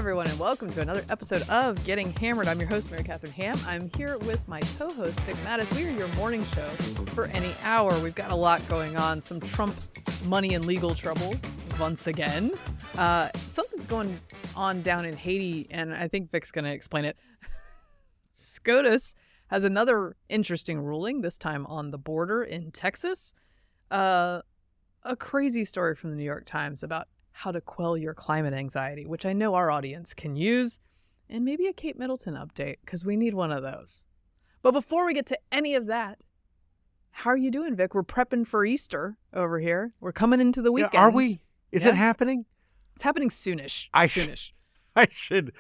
everyone, and welcome to another episode of Getting Hammered. I'm your host, Mary Catherine Ham. I'm here with my co-host, Vic Mattis. We are your morning show for any hour. We've got a lot going on, some Trump money and legal troubles once again. Something's going on down in Haiti, and I think Vic's going to explain it. SCOTUS has another interesting ruling, this time on the border in Texas. A crazy story from the New York Times about how to quell your climate anxiety, which I know our audience can use, and maybe a Kate Middleton update, because we need one of those. But before we get to any of that, how are you doing, Vic? We're prepping for Easter over here. We're coming into the weekend. Yeah, are we? Is it happening? It's happening soonish. I should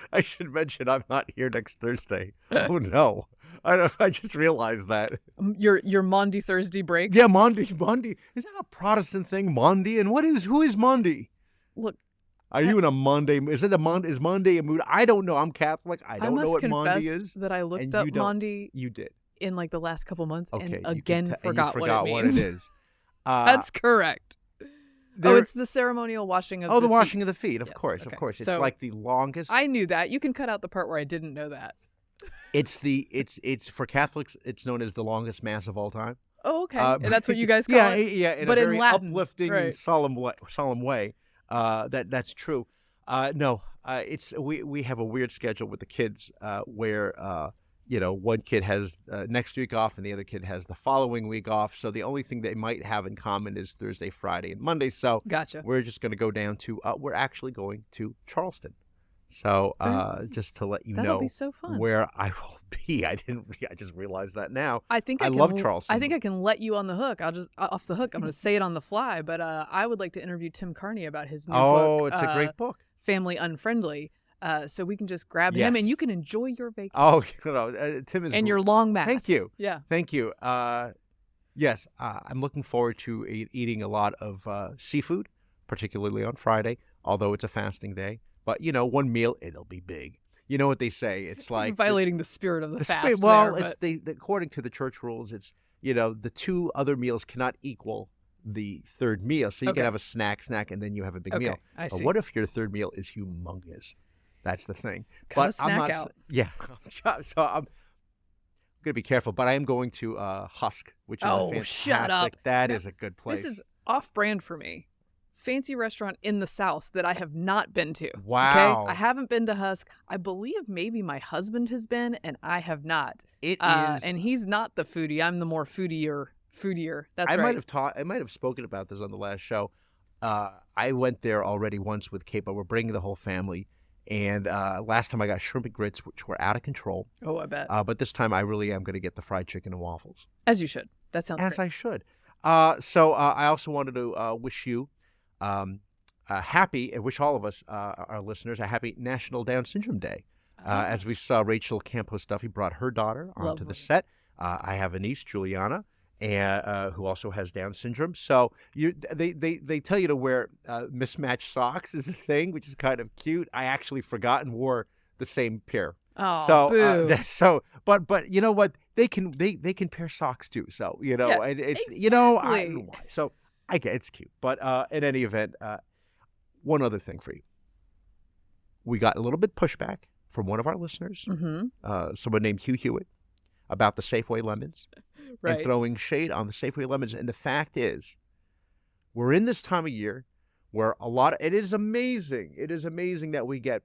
mention I'm not here next Thursday. Oh no. I just realized that. Your Maundy Thursday break? Yeah, Maundy. Is that a Protestant thing, Maundy? And who is Maundy? Look. Are you in a Monday? Is Monday a mood? I don't know. I'm Catholic. I don't know what Maundy is. That I looked up Maundy. You did. In like the last couple months, okay, and again forgot what it means. What it is. That's correct. It's the ceremonial washing of the feet. Oh, the washing of the feet, of yes, course, okay. of course. It's so, like the longest. I knew that. You can cut out the part where I didn't know that. It's for Catholics. It's known as the longest mass of all time. Oh, okay. And that's what you guys call it. Yeah, in a very uplifting and solemn way. That's true. No, we have a weird schedule with the kids where one kid has next week off and the other kid has the following week off. So the only thing they might have in common is Thursday, Friday, and Monday. So gotcha. We're just going to go down to we're actually going to Charleston. So just to let you That'll know be so fun. Where I will be. I just realized that now. I love Charleston. I think I can let you on the hook. I'll just off the hook. I'm going to say it on the fly. But I would like to interview Tim Carney about his new book. Oh, it's a great book. Family Unfriendly. So we can just grab him and you can enjoy your vacation. Oh, no, Tim is and your long mass. Thank you. Yeah. Thank you. Yes, I'm looking forward to eating a lot of seafood, particularly on Friday, although it's a fasting day. But, one meal, it'll be big. You know what they say? It's like violating the spirit of the fast. Spirit, well, according to the church rules, it's, the two other meals cannot equal the third meal. So you can have a snack, and then you have a big meal. I see. But what if your third meal is humongous? That's the thing. Cut a snack out. Yeah. So I'm going to be careful. But I am going to Husk, which is a fantastic. Shut up. That is a good place. This is off-brand for me. Fancy restaurant in the South that I have not been to. Wow. Okay? I haven't been to Husk. I believe maybe my husband has been, and I have not. It is. And he's not the foodie. I'm the more foodier. That's right. I might have spoken about this on the last show. I went there already once with Kate, but we're bringing the whole family. And last time I got shrimp and grits, which were out of control. Oh, I bet. But this time I really am going to get the fried chicken and waffles. As you should. That sounds great. As I should. So I also wanted to wish you and wish all of us, our listeners, a happy National Down Syndrome Day. As we saw Rachel Campos Duffy brought her daughter onto the set. I have a niece, Juliana, and who also has Down syndrome. So they tell you to wear mismatched socks is a thing, which is kind of cute. I actually forgot and wore the same pair. Oh, boo. But you know what? They can pair socks too. So and it's exactly. I don't know why. So I get it's cute. But in any event, one other thing for you. We got a little bit pushback from one of our listeners, someone named Hugh Hewitt, about the Safeway lemons. Right. And throwing shade on the Safeway lemons. And the fact is, we're in this time of year where it is amazing. It is amazing that we get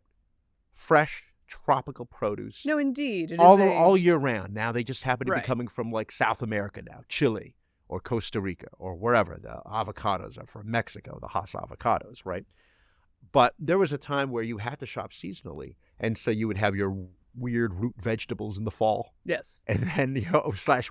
fresh tropical produce. No, indeed. All year round. Now they just happen to be Right. coming from like South America now, Chile or Costa Rica or wherever. The avocados are from Mexico, the Hass avocados, right? But there was a time where you had to shop seasonally. And so you would have your weird root vegetables in the fall. Yes. And then,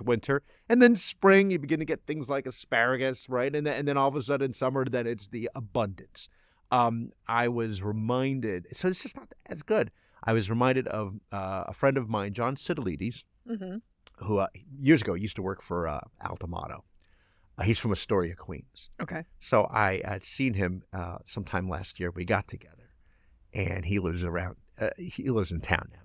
/ winter. And then spring, you begin to get things like asparagus, right? And then all of a sudden summer, then it's the abundance. I was reminded, so it's just not as good. I was reminded of a friend of mine, John Sidolides, who years ago used to work for Altomato. He's from Astoria, Queens. Okay. So I had seen him sometime last year. We got together, and he lives in town now.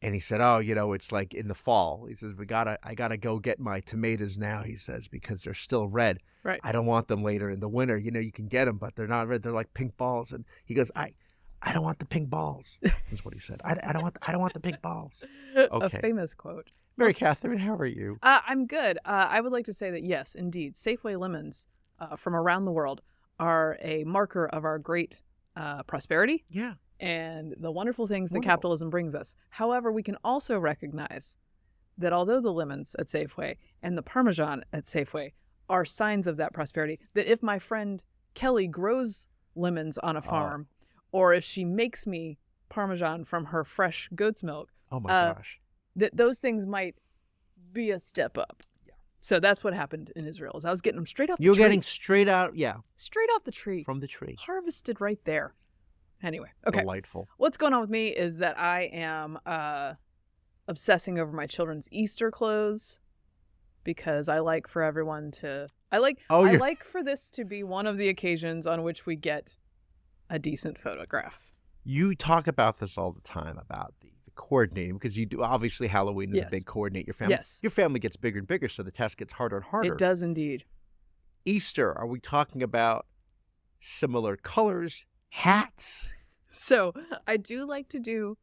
And he said, it's like in the fall. He says, I gotta go get my tomatoes now, he says, because they're still red. Right. I don't want them later in the winter. You can get them, but they're not red. They're like pink balls. And he goes, I don't want the pink balls. Is what he said. I don't want the pink balls. A Okay. famous quote. Mary Catherine, how are you? I'm good. I would like to say that yes, indeed, Safeway lemons from around the world are a marker of our great prosperity Yeah. and the wonderful things that Wonderful. capitalism brings us. However, we can also recognize that although the lemons at Safeway and the Parmesan at Safeway are signs of that prosperity, that if my friend Kelly grows lemons on a farm, or if she makes me Parmesan from her fresh goat's milk, Oh my gosh. that those things might be a step up. Yeah. So that's what happened in Israel. Is I was getting them straight off the You're tree. getting straight out, Straight off the tree. from the tree. Harvested right there. Anyway, okay. Delightful. What's going on with me is that I am obsessing over my children's Easter clothes because I like for everyone to... I like for this to be one of the occasions on which we get a decent photograph. You talk about this all the time about the coordinating, because you do. Obviously, Halloween is Yes. a big coordinate your family. Yes. Your family gets bigger and bigger, so the task gets harder and harder. It does indeed. Easter, are we talking about similar colors, hats? So I do like to do,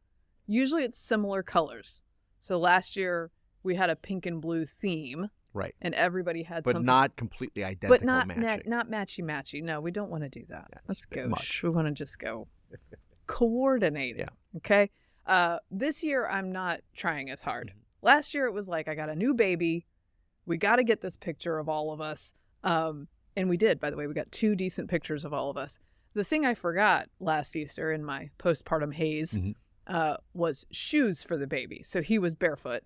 usually it's similar colors. So last year we had a pink and blue theme. Right. And everybody had But something. not completely identical But not matching. not matchy-matchy. No, we don't want to do that. Yeah, Let's it's a bit go. much. We want to just go coordinating. Yeah. Okay. This year I'm not trying as hard. Mm-hmm. Last year it was like, I got a new baby. We got to get this picture of all of us. And we did, by the way. We got 2 decent pictures of all of us. The thing I forgot last Easter in my postpartum haze was shoes for the baby. So he was barefoot,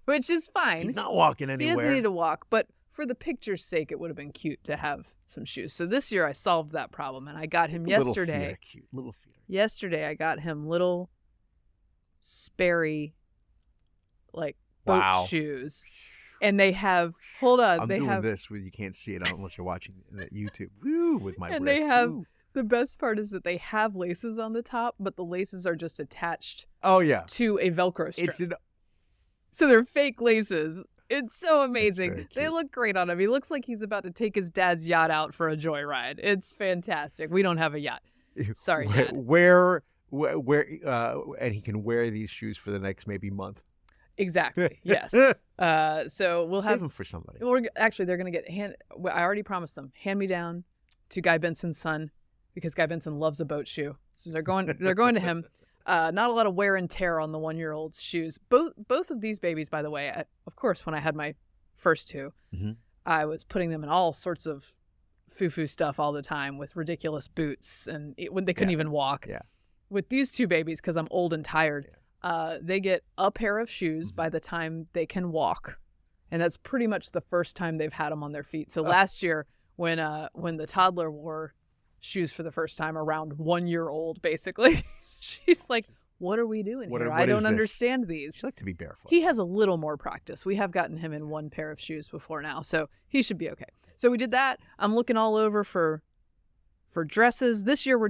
which is fine. He's not walking anywhere. He doesn't need to walk, but for the picture's sake, it would have been cute to have some shoes. So this year I solved that problem, and I got him yesterday. Little feet are cute. Little feet are cute. Yesterday I got him little Sperry, like, boat Wow. shoes. And they have, hold on, I'm they doing have, this where you can't see it unless you're watching it YouTube. Woo, with my and wrist. they have, Woo. the best part is that they have laces on the top, but the laces are just attached Oh, yeah. to a Velcro strip. It's an So they're fake laces. It's so amazing. very They cute. look great on him. He looks like he's about to take his dad's yacht out for a joyride. It's fantastic. We don't have a yacht. Sorry, Dad. Where, and he can wear these shoes for the next maybe month. Exactly. Yes. So we'll Save have them for somebody. actually they're going to get I already promised them hand me down to Guy Benson's son because Guy Benson loves a boat shoe. So they're going to him. Not a lot of wear and tear on the 1-year-old's shoes. Both of these babies, by the way, of course, when I had my first 2, I was putting them in all sorts of foo-foo stuff all the time with ridiculous boots and when they couldn't even walk. Yeah. With these 2 babies, because I'm old and tired, they get a pair of shoes by the time they can walk. And that's pretty much the first time they've had them on their feet. So last year when the toddler wore shoes for the first time around 1-year-old, basically, she's like, what are we doing here? I don't understand these. I like to be barefoot. He has a little more practice. We have gotten him in 1 pair of shoes before now, so he should be okay. So we did that. I'm looking all over for dresses. This year we're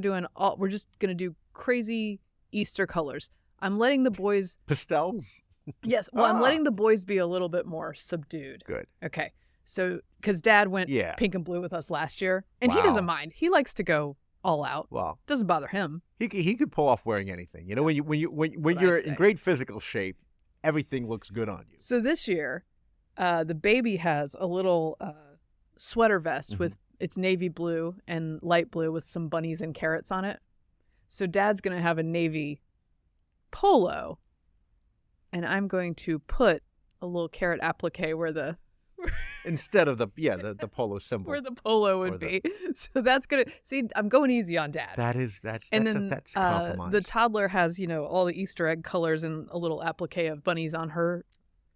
just going to do crazy Easter colors. I'm letting the boys... Pastels? Yes. Well, I'm letting the boys be a little bit more subdued. Good. Okay. So, because Dad went pink and blue with us last year, and he doesn't mind. He likes to go all out. Well, Doesn't bother him. he could pull off wearing anything. You know, when you're in great physical shape, everything looks good on you. So this year, the baby has a little sweater vest with it's navy blue and light blue with some bunnies and carrots on it. So Dad's gonna have a navy polo, and I'm going to put a little carrot applique where the instead of the polo symbol where the polo would be. So that's gonna see. I'm going easy on Dad. That's And then a compromise. the toddler has all the Easter egg colors and a little applique of bunnies on her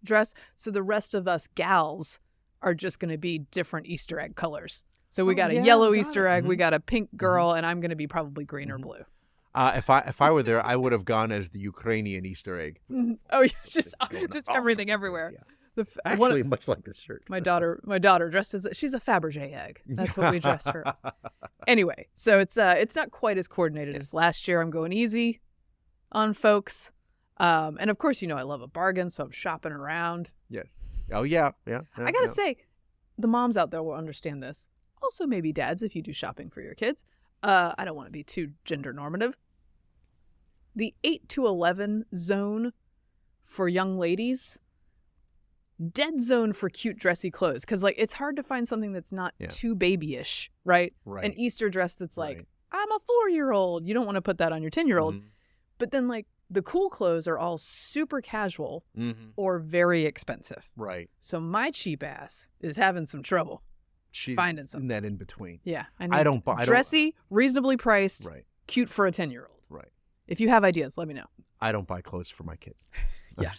dress. So the rest of us gals are just going to be different Easter egg colors. So we got a yellow Easter egg, we got a pink girl, and I'm going to be probably green or blue. If I were there, I would have gone as the Ukrainian Easter egg. Oh, yeah, just everything everywhere. Actually, much like this shirt. My daughter dressed as she's a Fabergé egg. That's what we dressed her. Anyway, so it's not quite as coordinated as last year. I'm going easy on folks, and of course, I love a bargain, so I'm shopping around. Yes. Oh yeah. I gotta say, the moms out there will understand this. Also, maybe dads, if you do shopping for your kids. I don't want to be too gender normative. The 8 to 11 zone for young ladies, dead zone for cute dressy clothes. Because like it's hard to find something that's not too babyish, right? Right. An Easter dress that's like, Right. I'm a 4-year-old. You don't want to put that on your 10-year-old. Mm-hmm. But then like the cool clothes are all super casual or very expensive. Right. So my cheap ass is having some trouble finding something. That in between. Yeah. I don't buy dressy, reasonably priced, Right. cute for a 10-year-old. Right. If you have ideas, let me know. I don't buy clothes for my kids. Yeah,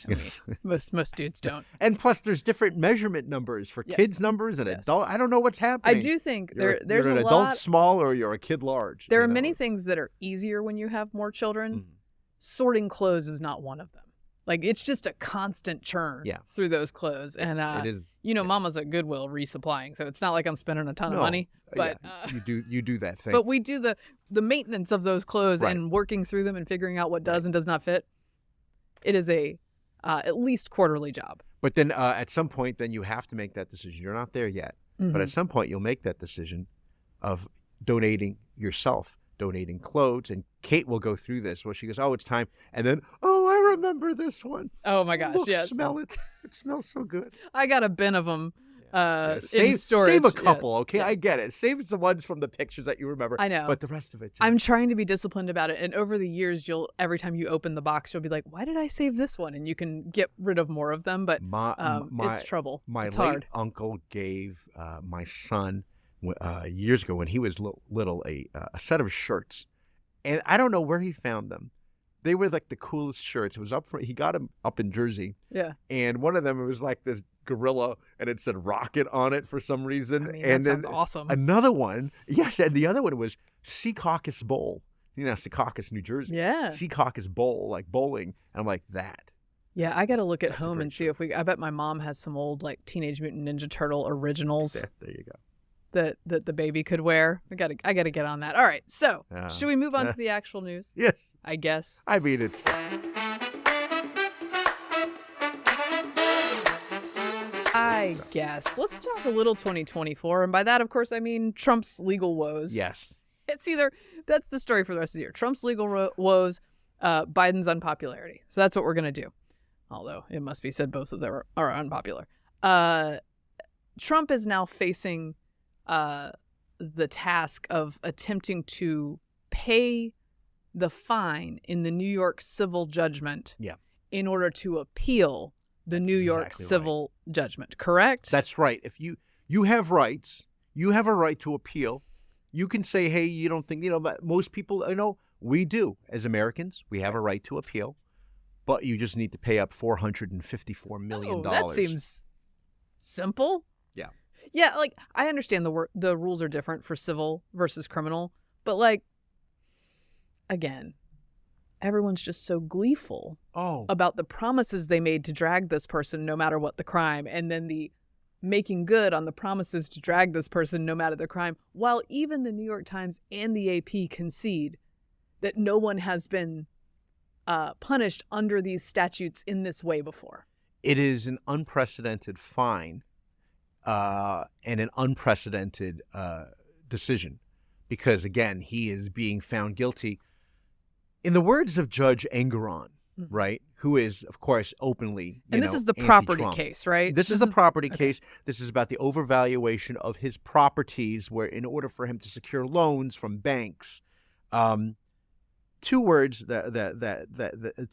most dudes don't. And plus, there's different measurement numbers for kids numbers and adult. I don't know what's happening. I do think there's you're a an adult small or you're a kid large. There are many things that are easier when you have more children. Sorting clothes is not one of them. Like it's just a constant churn through those clothes. And it is. Mama's at Goodwill resupplying, so it's not like I'm spending a ton of money. But you do that thing. But we do the maintenance of those clothes and working through them and figuring out what does and does not fit. It is a at least quarterly job. But then at some point, then you have to make that decision. You're not there yet. But at some point, you'll make that decision of donating yourself, donating clothes. And Kate will go through this. Well, she goes, oh, it's time. And then, oh, I remember this one. Oh, my gosh, Look, yes. Smell it. It smells so good. I got a bin of them. In storage. Save a couple, okay? Yes. I get it. Save the ones from the pictures that you remember. I know. But the rest of it. I'm trying to be disciplined about it. And over the years, every time you open the box, you'll be like, why did I save this one? And you can get rid of more of them. But it's trouble. It's late hard. uncle gave my son years ago when he was little a set of shirts. And I don't know where he found them. They were like the coolest shirts. It was he got them up in Jersey. Yeah. And one of them, it was like this gorilla and it said rocket on it for some reason. I mean, and that then sounds awesome. Another one, yes, and the other one was Secaucus Bowl. Secaucus, New Jersey. Yeah. Secaucus Bowl, like bowling. And I'm like, that. Yeah, I got to look at home and see if I bet my mom has some old like Teenage Mutant Ninja Turtle originals. There you go. That the baby could wear. I gotta get on that. All right, so should we move on to the actual news? Yes. I guess. I mean, it's fine. I guess. Let's talk a little 2024. And by that, of course, I mean Trump's legal woes. Yes. It's that's the story for the rest of the year. Trump's legal woes, Biden's unpopularity. So that's what we're going to do. Although it must be said both of them are unpopular. Trump is now facing the task of attempting to pay the fine in the New York civil judgment in order to appeal the New York civil judgment, correct? That's right. If you have rights, you have a right to appeal. You can say, hey, you don't think, but most people, we do. As Americans, we have a right to appeal, but you just need to pay up $454 million. Oh, that seems simple. Yeah. Yeah, like, I understand the rules are different for civil versus criminal, but, like, again, everyone's just so gleeful about the promises they made to drag this person no matter what the crime, and then the making good on the promises to drag this person no matter the crime, while even the New York Times and the AP concede that no one has been punished under these statutes in this way before. It is an unprecedented fine and an unprecedented decision because, again, he is being found guilty. In the words of Judge Engoron, right, who is, of course, openly, and this is the property case, right? This is a property case. This is about the overvaluation of his properties, where in order for him to secure loans from banks, two words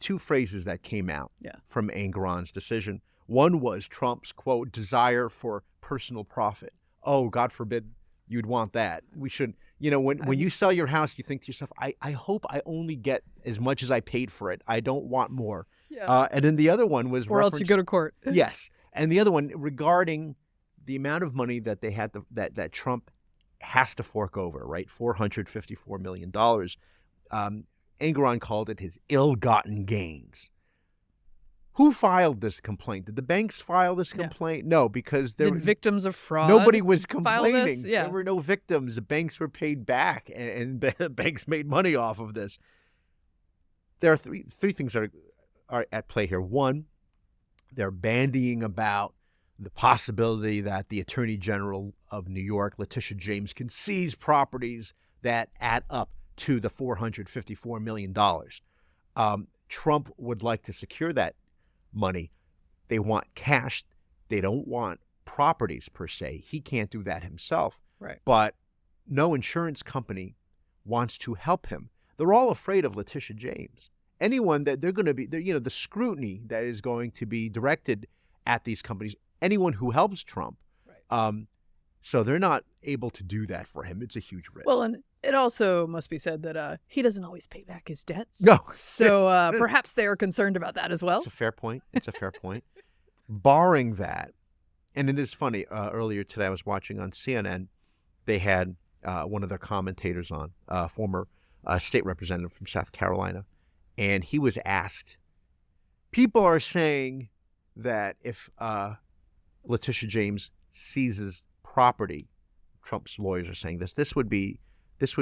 two phrases that came out from Engoron's decision. One was Trump's, quote, desire for personal profit. Oh, God forbid you'd want that. We should, when you sell your house, you think to yourself, I hope I only get as much as I paid for it. I don't want more. Yeah. And then the other one was or else you go to court. Yes. And the other one regarding the amount of money that they had that Trump has to fork over, right? $454 million. Engoron called it his ill-gotten gains. Who filed this complaint? Did the banks file this complaint? No, because did victims of fraud nobody was complaining. Yeah. There were no victims. The banks were paid back, and banks made money off of this. There are three things that are at play here. One, they're bandying about the possibility that the Attorney General of New York, Letitia James, can seize properties that add up to the $454 million. Trump would like to secure that money. They want cash. They don't want properties per se. He can't do that himself. Right. But no insurance company wants to help him. They're all afraid of Letitia James. Anyone that they're going to be, the scrutiny that is going to be directed at these companies, anyone who helps Trump. Right. So they're not able to do that for him. It's a huge risk. Well, and it also must be said that he doesn't always pay back his debts. No. So perhaps they are concerned about that as well. It's a fair point. Barring that, and it is funny, earlier today I was watching on CNN, they had one of their commentators on, former state representative from South Carolina, and he was asked, people are saying that if Letitia James seizes property, Trump's lawyers are saying this would be it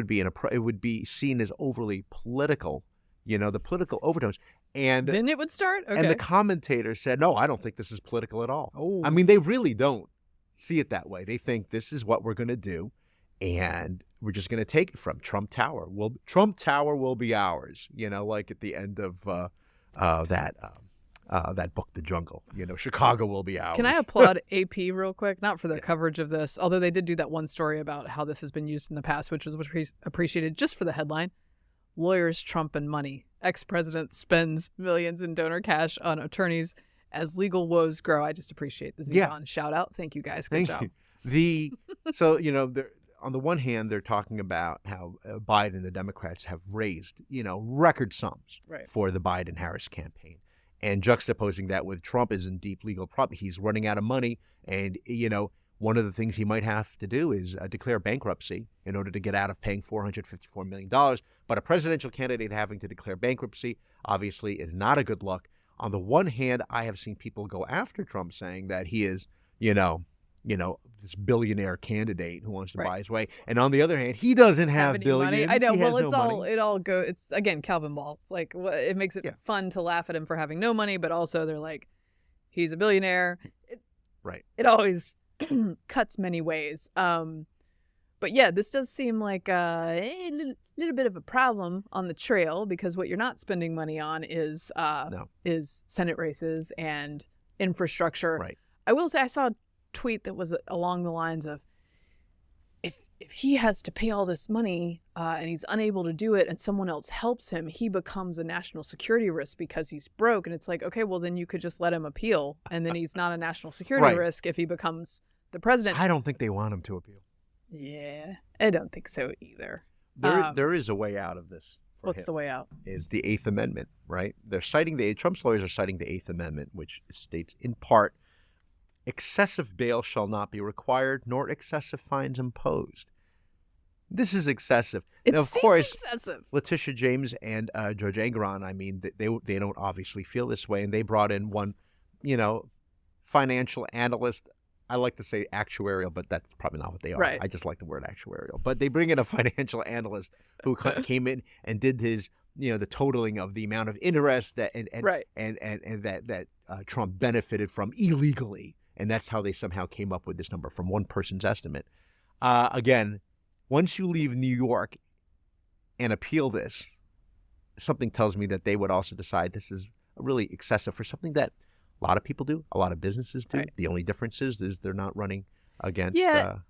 would be seen as overly political, the political overtones. And then it would start? Okay. And the commentator said, no, I don't think this is political at all. Oh. I mean, they really don't see it that way. They think this is what we're going to do, and we're just going to take it from Trump Tower. Trump Tower will be ours, like at the end of that book, The Jungle. Chicago will be ours. Can I applaud AP real quick? Not for their coverage of this, although they did do that one story about how this has been used in the past, which was appreciated just for the headline. Lawyers, Trump, and money. Ex-president spends millions in donor cash on attorneys as legal woes grow. I just appreciate the Zevon shout out. Thank you guys. Good job. So, on the one hand, they're talking about how Biden and the Democrats have raised, record sums for the Biden-Harris campaign. And juxtaposing that with Trump is in deep legal problem. He's running out of money. And, one of the things he might have to do is declare bankruptcy in order to get out of paying $454 million. But a presidential candidate having to declare bankruptcy obviously is not a good look. On the one hand, I have seen people go after Trump saying that he is, this billionaire candidate who wants to buy his way. And on the other hand, he doesn't have billions. Money. I know. Well, it all go. It's again Calvin Ball. It's like it makes it fun to laugh at him for having no money, but also they're like, he's a billionaire. It always cuts many ways. But yeah, this does seem like a little bit of a problem on the trail, because what you're not spending money on is Senate races and infrastructure. Right. I will say I saw a tweet that was along the lines of, if he has to pay all this money and he's unable to do it and someone else helps him, he becomes a national security risk because he's broke. And it's like, okay, well, then you could just let him appeal, and then he's not a national security risk if he becomes the president. I don't think they want him to appeal. Yeah, I don't think so either. There is a way out of this. What's the way out? Is the Eighth Amendment, right? They're citing Trump's lawyers are citing the Eighth Amendment, which states in part, excessive bail shall not be required, nor excessive fines imposed. This is excessive. Now, of course, excessive. Letitia James and Judge Engoron, I mean, they don't obviously feel this way, and they brought in one, financial analyst. I like to say actuarial, but that's probably not what they are. Right. I just like the word actuarial. But they bring in a financial analyst who came in and did his, the totaling of the amount of interest that and that Trump benefited from illegally. And that's how they somehow came up with this number from one person's estimate. Again, once you leave New York and appeal this, something tells me that they would also decide this is really excessive for something that a lot of people do, a lot of businesses do. Right. The only difference is they're not running against, And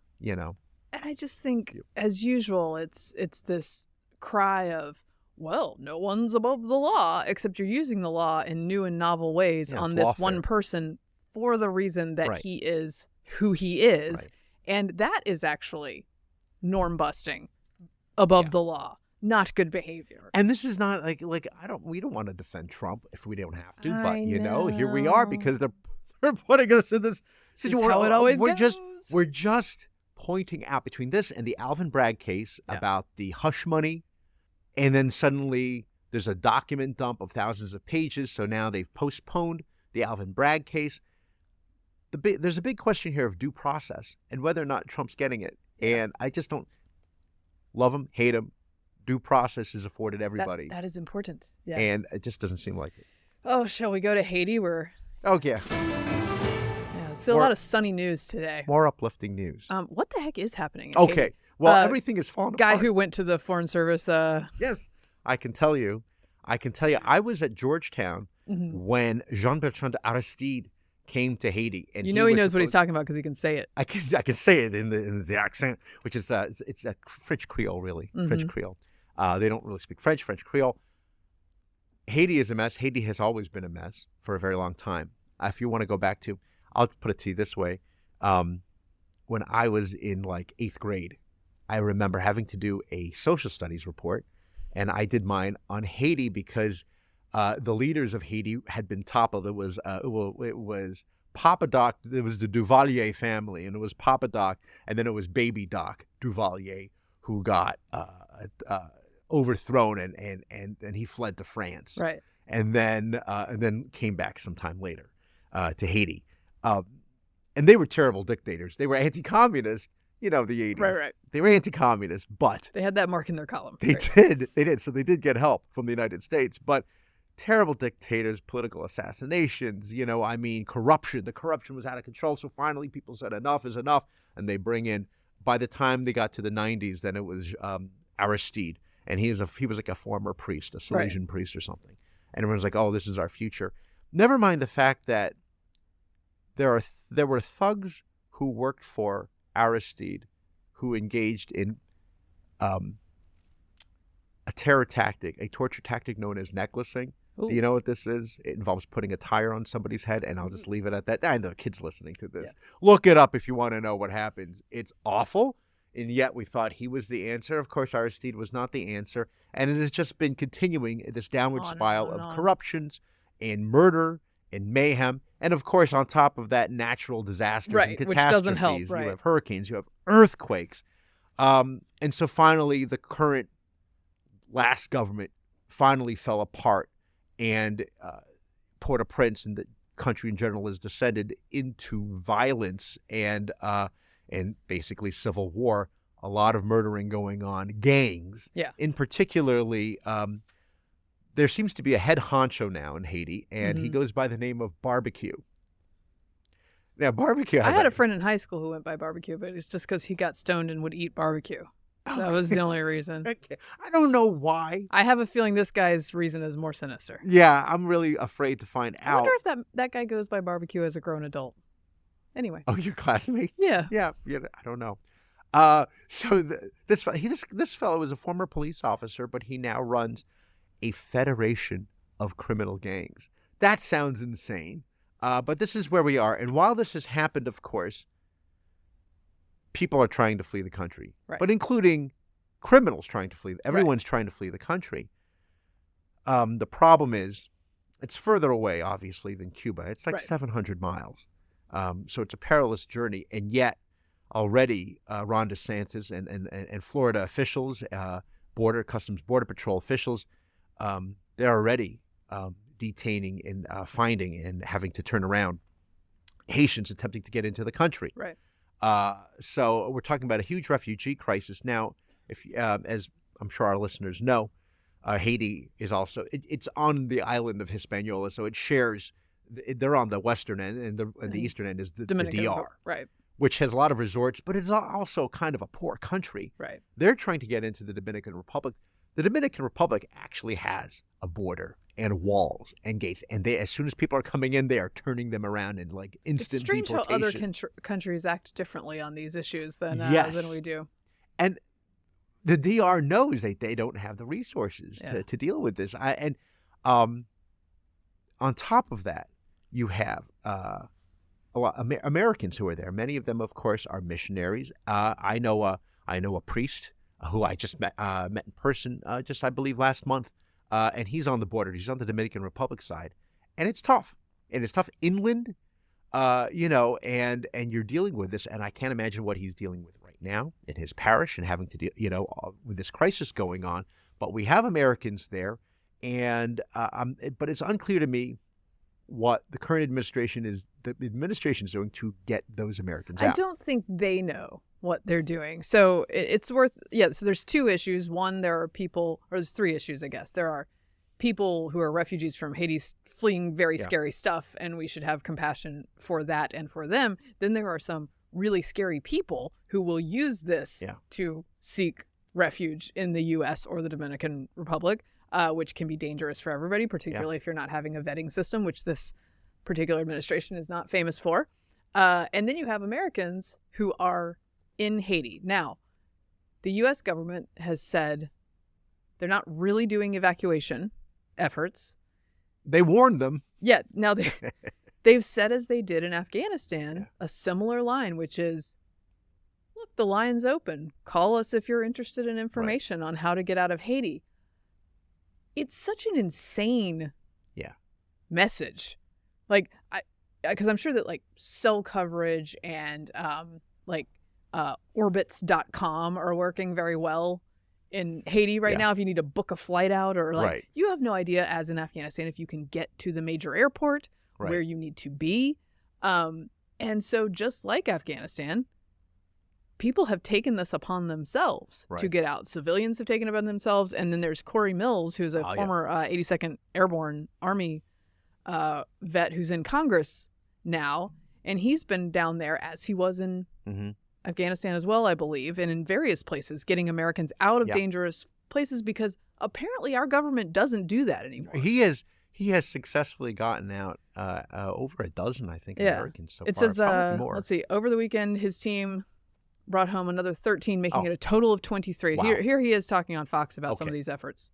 I just think, as usual, it's this cry of, well, no one's above the law, except you're using the law in new and novel ways on this one person for the reason that he is who he is. Right. And that is actually norm busting above the law. Not good behavior. And this is not like we don't want to defend Trump if we don't have to, but here we are because they're putting us in this situation. How it always goes. We're just pointing out between this and the Alvin Bragg case about the hush money, and then suddenly there's a document dump of thousands of pages. So now they've postponed the Alvin Bragg case. There's a big question here of due process and whether or not Trump's getting it. And I just don't love him, hate him. Due process is afforded everybody. That is important. Yeah. And it just doesn't seem like it. Oh, shall we go to Haiti? Oh, yeah. Still a lot of sunny news today. More uplifting news. What the heck is happening in Haiti? Haiti? Well, everything is falling guy apart. who went to the Foreign Service. Yes, I can tell you. I was at Georgetown when Jean-Bertrand Aristide came to Haiti, and he knows what he's talking about because he can say it. I can say it in the accent, which is it's a French Creole, really. French Creole. They don't really speak French Creole. Haiti is a mess. Haiti has always been a mess for a very long time. If you want to go back to, I'll put it to you this way. When I was in like 8th grade, I remember having to do a social studies report, and I did mine on Haiti because the leaders of Haiti had been toppled. It was Papa Doc. It was the Duvalier family, and it was Papa Doc, and then it was Baby Doc Duvalier who got overthrown, and he fled to France, right? And then came back sometime later to Haiti, and they were terrible dictators. They were anti-communist. The 80s. Right. They were anti-communist, but they had that mark in their column. They did. So they did get help from the United States, but terrible dictators, political assassinations, corruption. The corruption was out of control. So finally people said enough is enough. And they bring in, by the time they got to the 90s, then it was Aristide. And he was like a former priest, a Salesian priest or something. And everyone's like, oh, this is our future. Never mind the fact that there were thugs who worked for Aristide who engaged in a terror tactic, a torture tactic known as necklacing. Ooh. Do you know what this is? It involves putting a tire on somebody's head, and I'll just leave it at that. I know kids listening to this. Yeah. Look it up if you want to know what happens. It's awful, and yet we thought he was the answer. Of course, Aristide was not the answer, and it has just been continuing this downward spiral of corruptions and murder and mayhem. And of course, on top of that, natural disasters and catastrophes. Which doesn't help, right? You have hurricanes, you have earthquakes. And so finally, the current last government finally fell apart, and Port-au-Prince and the country in general has descended into violence and basically civil war. A lot of murdering going on, gangs. Yeah. In particularly, there seems to be a head honcho now in Haiti, and he goes by the name of Barbecue. Now, Barbecue. I had a friend in high school who went by Barbecue, but it's just because he got stoned and would eat barbecue. That was the only reason. Okay. I don't know why. I have a feeling this guy's reason is more sinister. Yeah, I'm really afraid to find out. I wonder if that guy goes by Barbecue as a grown adult. Anyway. Oh, your classmate? Yeah. Yeah. I don't know. So this fellow is a former police officer, but he now runs a federation of criminal gangs. That sounds insane. But this is where we are. And while this has happened, of course, people are trying to flee the country, right? But including criminals trying to flee. Everyone's trying to flee the country. The problem is it's further away, obviously, than Cuba. It's like 700 miles. So it's a perilous journey. And yet already Ron DeSantis and Florida officials, Customs Border Patrol officials, they're already detaining and finding and having to turn around Haitians attempting to get into the country. Right. So we're talking about a huge refugee crisis. Now, if as I'm sure our listeners know, Haiti is also it's on the island of Hispaniola, so it shares. They're on the western end, and the eastern end is the DR, right? Which has a lot of resorts, but it's also kind of a poor country. Right. They're trying to get into the Dominican Republic. The Dominican Republic actually has a border and walls and gates, and as soon as people are coming in, they are turning them around in like instant deportation. It's strange how other countries act differently on these issues than we do. And the DR knows that they don't have the resources to deal with this. On top of that, you have a lot Americans who are there. Many of them, of course, are missionaries. I know a priest who I just met in person just I believe last month, and he's on the border. He's on the Dominican Republic side, and it's tough. And it's tough inland, and you're dealing with this. And I can't imagine what he's dealing with right now in his parish and having to deal, with this crisis going on. But we have Americans there, and but it's unclear to me what the current administration is doing to get those Americans out. I don't think they know what they're doing. So it's worth, so there's two issues. One, there's three issues, I guess. There are people who are refugees from Haiti fleeing very scary stuff, and we should have compassion for that and for them. Then there are some really scary people who will use this to seek refuge in the U.S. or the Dominican Republic, which can be dangerous for everybody, particularly if you're not having a vetting system, which this particular administration is not famous for. And then you have Americans who are in Haiti. Now, the U.S. government has said they're not really doing evacuation efforts. They warned them. Yeah. Now, they've said, as they did in Afghanistan, a similar line, which is, look, the line's open. Call us if you're interested in information on how to get out of Haiti. It's such an insane message. Like, because I'm sure that like cell coverage and orbits.com are working very well in Haiti right now. If you need to book a flight out or you have no idea, as in Afghanistan, if you can get to the major airport where you need to be. And so just like Afghanistan, people have taken this upon themselves to get out. Civilians have taken it upon themselves. And then there's Corey Mills, who's a former 82nd Airborne Army vet who's in Congress now. And he's been down there, as he was in Afghanistan as well, I believe, and in various places, getting Americans out of dangerous places, because apparently our government doesn't do that anymore. He has successfully gotten out over a dozen, I think, Americans so far. It says, probably more. let's see, over the weekend, his team brought home another 13, making it a total of 23. Wow. Here he is talking on Fox about some of these efforts.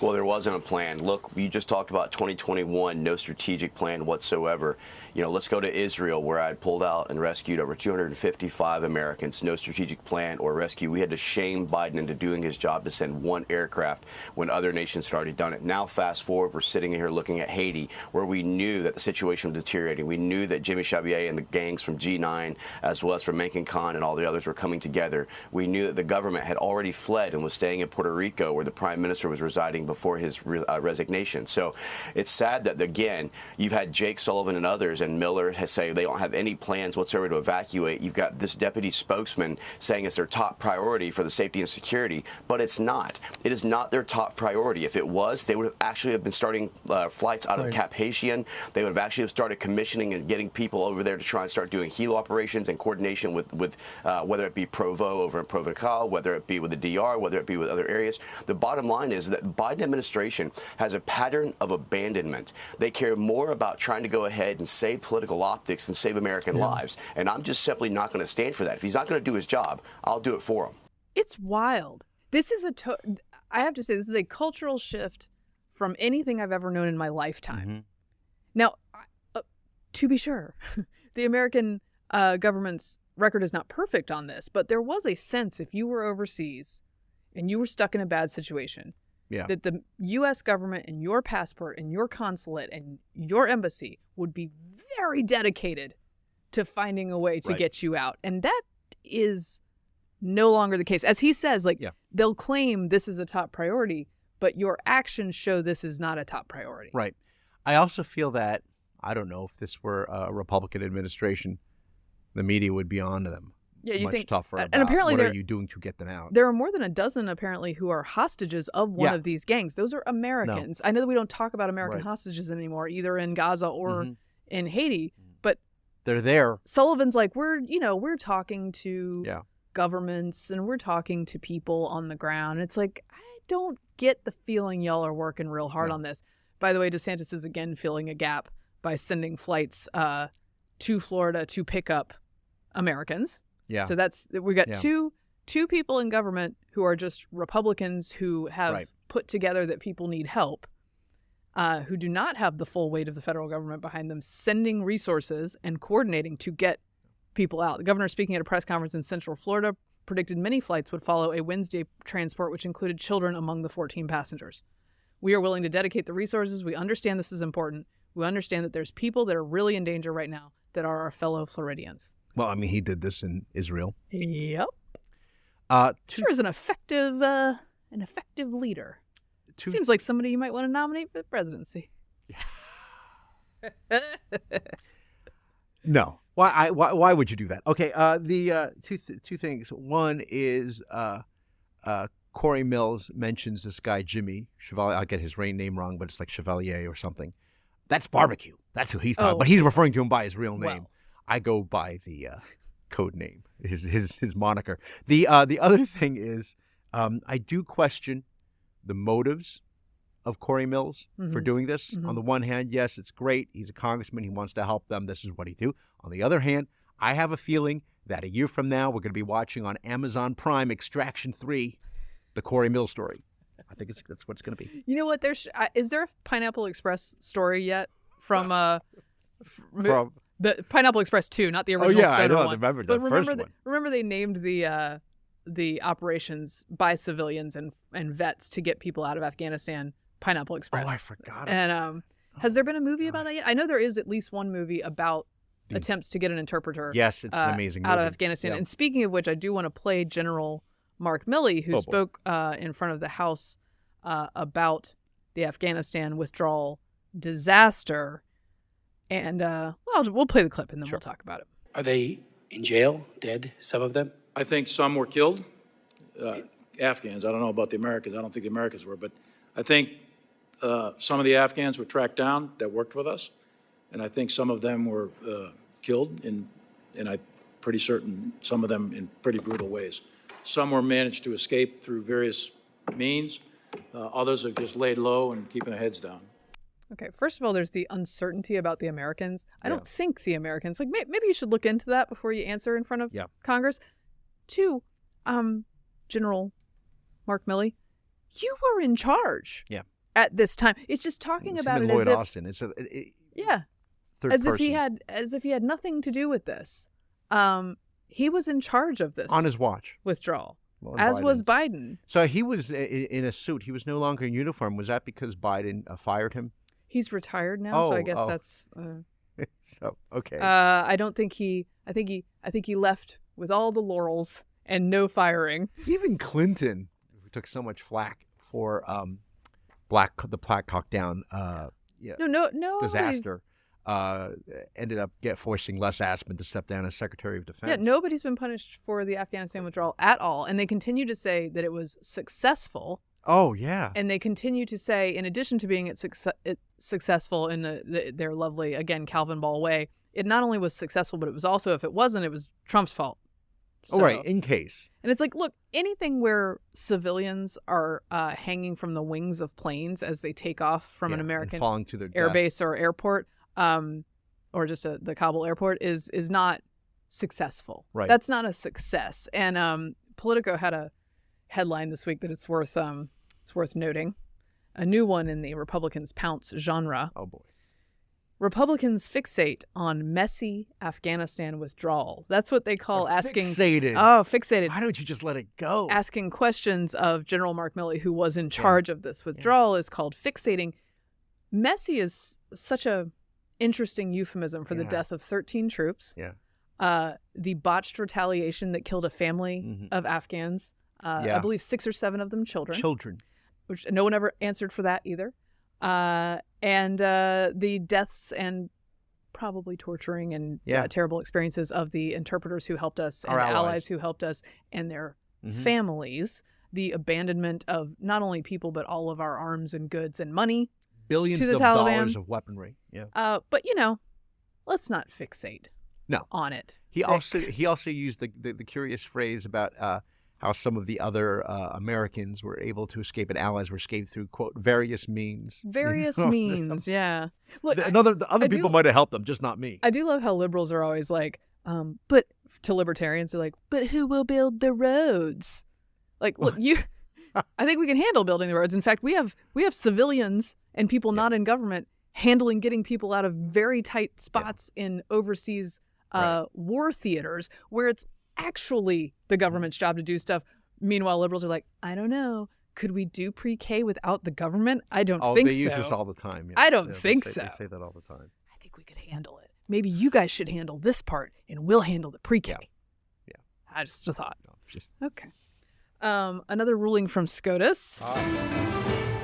Well, there wasn't a plan. Look, you just talked about 2021, no strategic plan whatsoever. You know, let's go to Israel, where I pulled out and rescued over 255 Americans. No strategic plan or rescue. We had to shame Biden into doing his job to send one aircraft when other nations had already done it. Now, fast forward, we're sitting here looking at Haiti, where we knew that the situation was deteriorating. We knew that Jimmy Chauvier and the gangs from G9, as well as from Mencken Khan and all the others, were coming together. We knew that the government had already fled and was staying in Puerto Rico, where the prime minister was residing before his resignation. So it's sad that, again, you've had Jake Sullivan and others, and Miller has said they don't have any plans whatsoever to evacuate. You've got this deputy spokesman saying it's their top priority for the safety and security, but it's not. It is not their top priority. If it was, they would have actually been starting flights out of Cap Haitian. They would have actually started commissioning and getting people over there to try and start doing helo operations in coordination with whether it be Provo over in Provencal, whether it be with the DR, whether it be with other areas. The bottom line is that Biden administration has a pattern of abandonment. They care more about trying to go ahead and save political optics than save American lives. And I'm just simply not going to stand for that. If he's not going to do his job, I'll do it for him. It's wild. This is I have to say, this is a cultural shift from anything I've ever known in my lifetime. Now, to be sure, the American government's record is not perfect on this, but there was a sense, if you were overseas and you were stuck in a bad situation, that the U.S. government and your passport and your consulate and your embassy would be very dedicated to finding a way to get you out. And that is no longer the case. As he says, they'll claim this is a top priority, but your actions show this is not a top priority. Right. I also feel that, I don't know, if this were a Republican administration, the media would be on to them. Yeah, you much think tougher and about apparently what are you doing to get them out. There are more than a dozen apparently who are hostages of one of these gangs. Those are Americans. I know that we don't talk about American hostages anymore, either in Gaza or in Haiti, but they're there. Sullivan's like, we're talking to governments and we're talking to people on the ground. It's like, I don't get the feeling y'all are working real hard on this. By the way, DeSantis is again filling a gap by sending flights to Florida to pick up Americans. Yeah. So we got two people in government who are just Republicans who have put together that people need help, who do not have the full weight of the federal government behind them, sending resources and coordinating to get people out. The governor, speaking at a press conference in Central Florida, predicted many flights would follow a Wednesday transport, which included children among the 14 passengers. We are willing to dedicate the resources. We understand this is important. We understand that there's people that are really in danger right now that are our fellow Floridians. Well, I mean, he did this in Israel. Yep. Sure is an effective leader. Seems like somebody you might want to nominate for the presidency. No. Why would you do that? Okay. The two things. One is Corey Mills mentions this guy Jimmy Chevalier. I'll get his name wrong, but it's like Chevalier or something. That's barbecue. That's who he's talking. But he's referring to him by his real name. Well. I go by the code name, his moniker. The other thing is, I do question the motives of Corey Mills for doing this. On the one hand, yes, it's great. He's a congressman. He wants to help them. This is what he do. On the other hand, I have a feeling that a year from now, we're going to be watching on Amazon Prime Extraction 3, the Corey Mills story. I think that's what it's going to be. You know what? Is there a Pineapple Express story yet from the Pineapple Express 2, not the original Stoner one? I remember the first one. Remember they named the operations by civilians and vets to get people out of Afghanistan Pineapple Express. Oh, I forgot. And has there been a movie about that yet? I know there is at least one movie about attempts to get an interpreter. Yes, it's an amazing movie. Out of Afghanistan. Yep. And speaking of which, I do want to play General Mark Milley, who spoke in front of the House about the Afghanistan withdrawal disaster. And we'll play the clip and then we'll talk about it. Are they in jail, dead, some of them? I think some were killed, Afghans. I don't know about the Americans. I don't think the Americans were. But I think some of the Afghans were tracked down that worked with us. And I think some of them were killed, and I'm pretty certain some of them in pretty brutal ways. Some were managed to escape through various means. Others have just laid low and keeping their heads down. Okay, first of all, there's the uncertainty about the Americans. I don't think the Americans, maybe you should look into that before you answer in front of Congress. 2, General Mark Milley, you were in charge at this time. It's just talking about it Lloyd as if Austin. It's third person. As if he had nothing to do with this. He was in charge of this on his watch withdrawal, as was Biden. So he was in a suit. He was no longer in uniform. Was that because Biden fired him? He's retired now, so I guess that's. So okay. I don't think he. I think he left with all the laurels and no firing. Even Clinton, who took so much flack for the Black Hawk Down no disaster, ended up forcing Les Aspin to step down as Secretary of Defense. Yeah, nobody's been punished for the Afghanistan withdrawal at all, and they continue to say that it was successful. Oh yeah, and they continue to say, in addition to being successful in their lovely, again, Calvin Ball way, it not only was successful, but it was also, if it wasn't, it was Trump's fault. So, right, in case. And it's like, look, anything where civilians are hanging from the wings of planes as they take off from an American falling to their air death. base or airport, or just the Kabul airport, is not successful. Right. That's not a success. And Politico had a headline this week that it's worth noting. A new one in the Republicans' pounce genre. Oh boy. Republicans fixate on messy Afghanistan withdrawal. That's what they call asking. Fixated. Oh, fixated. Why don't you just let it go? Asking questions of General Mark Milley, who was in charge of this withdrawal, is called fixating. Messy is such a interesting euphemism for the death of 13 troops. Yeah. The botched retaliation that killed a family of Afghans. I believe 6 or 7 of them children. Which no one ever answered for that either. And the deaths and probably torturing and terrible experiences of the interpreters who helped us and Our allies who helped us and their families. The abandonment of not only people, but all of our arms and goods and money. Billions to the of Taliban. dollars of weaponry. Yeah. But, let's not fixate on it. He also used the curious phrase about how some of the other Americans were able to escape and allies were escaped through, quote, various means. Various means, yeah. Look, other people might have helped them, just not me. I do love how liberals are always like, but to libertarians, they're like, but who will build the roads? Like, look, I think we can handle building the roads. In fact, we have civilians and people not in government handling getting people out of very tight spots in overseas war theaters where it's actually the government's job to do stuff. Meanwhile, liberals are like, I don't know. Could we do pre-K without the government? I don't think so. They use this all the time. I don't think so. They say that all the time. I think we could handle it. Maybe you guys should handle this part and we'll handle the pre-K. Yeah. I just thought. No, okay. Another ruling from SCOTUS.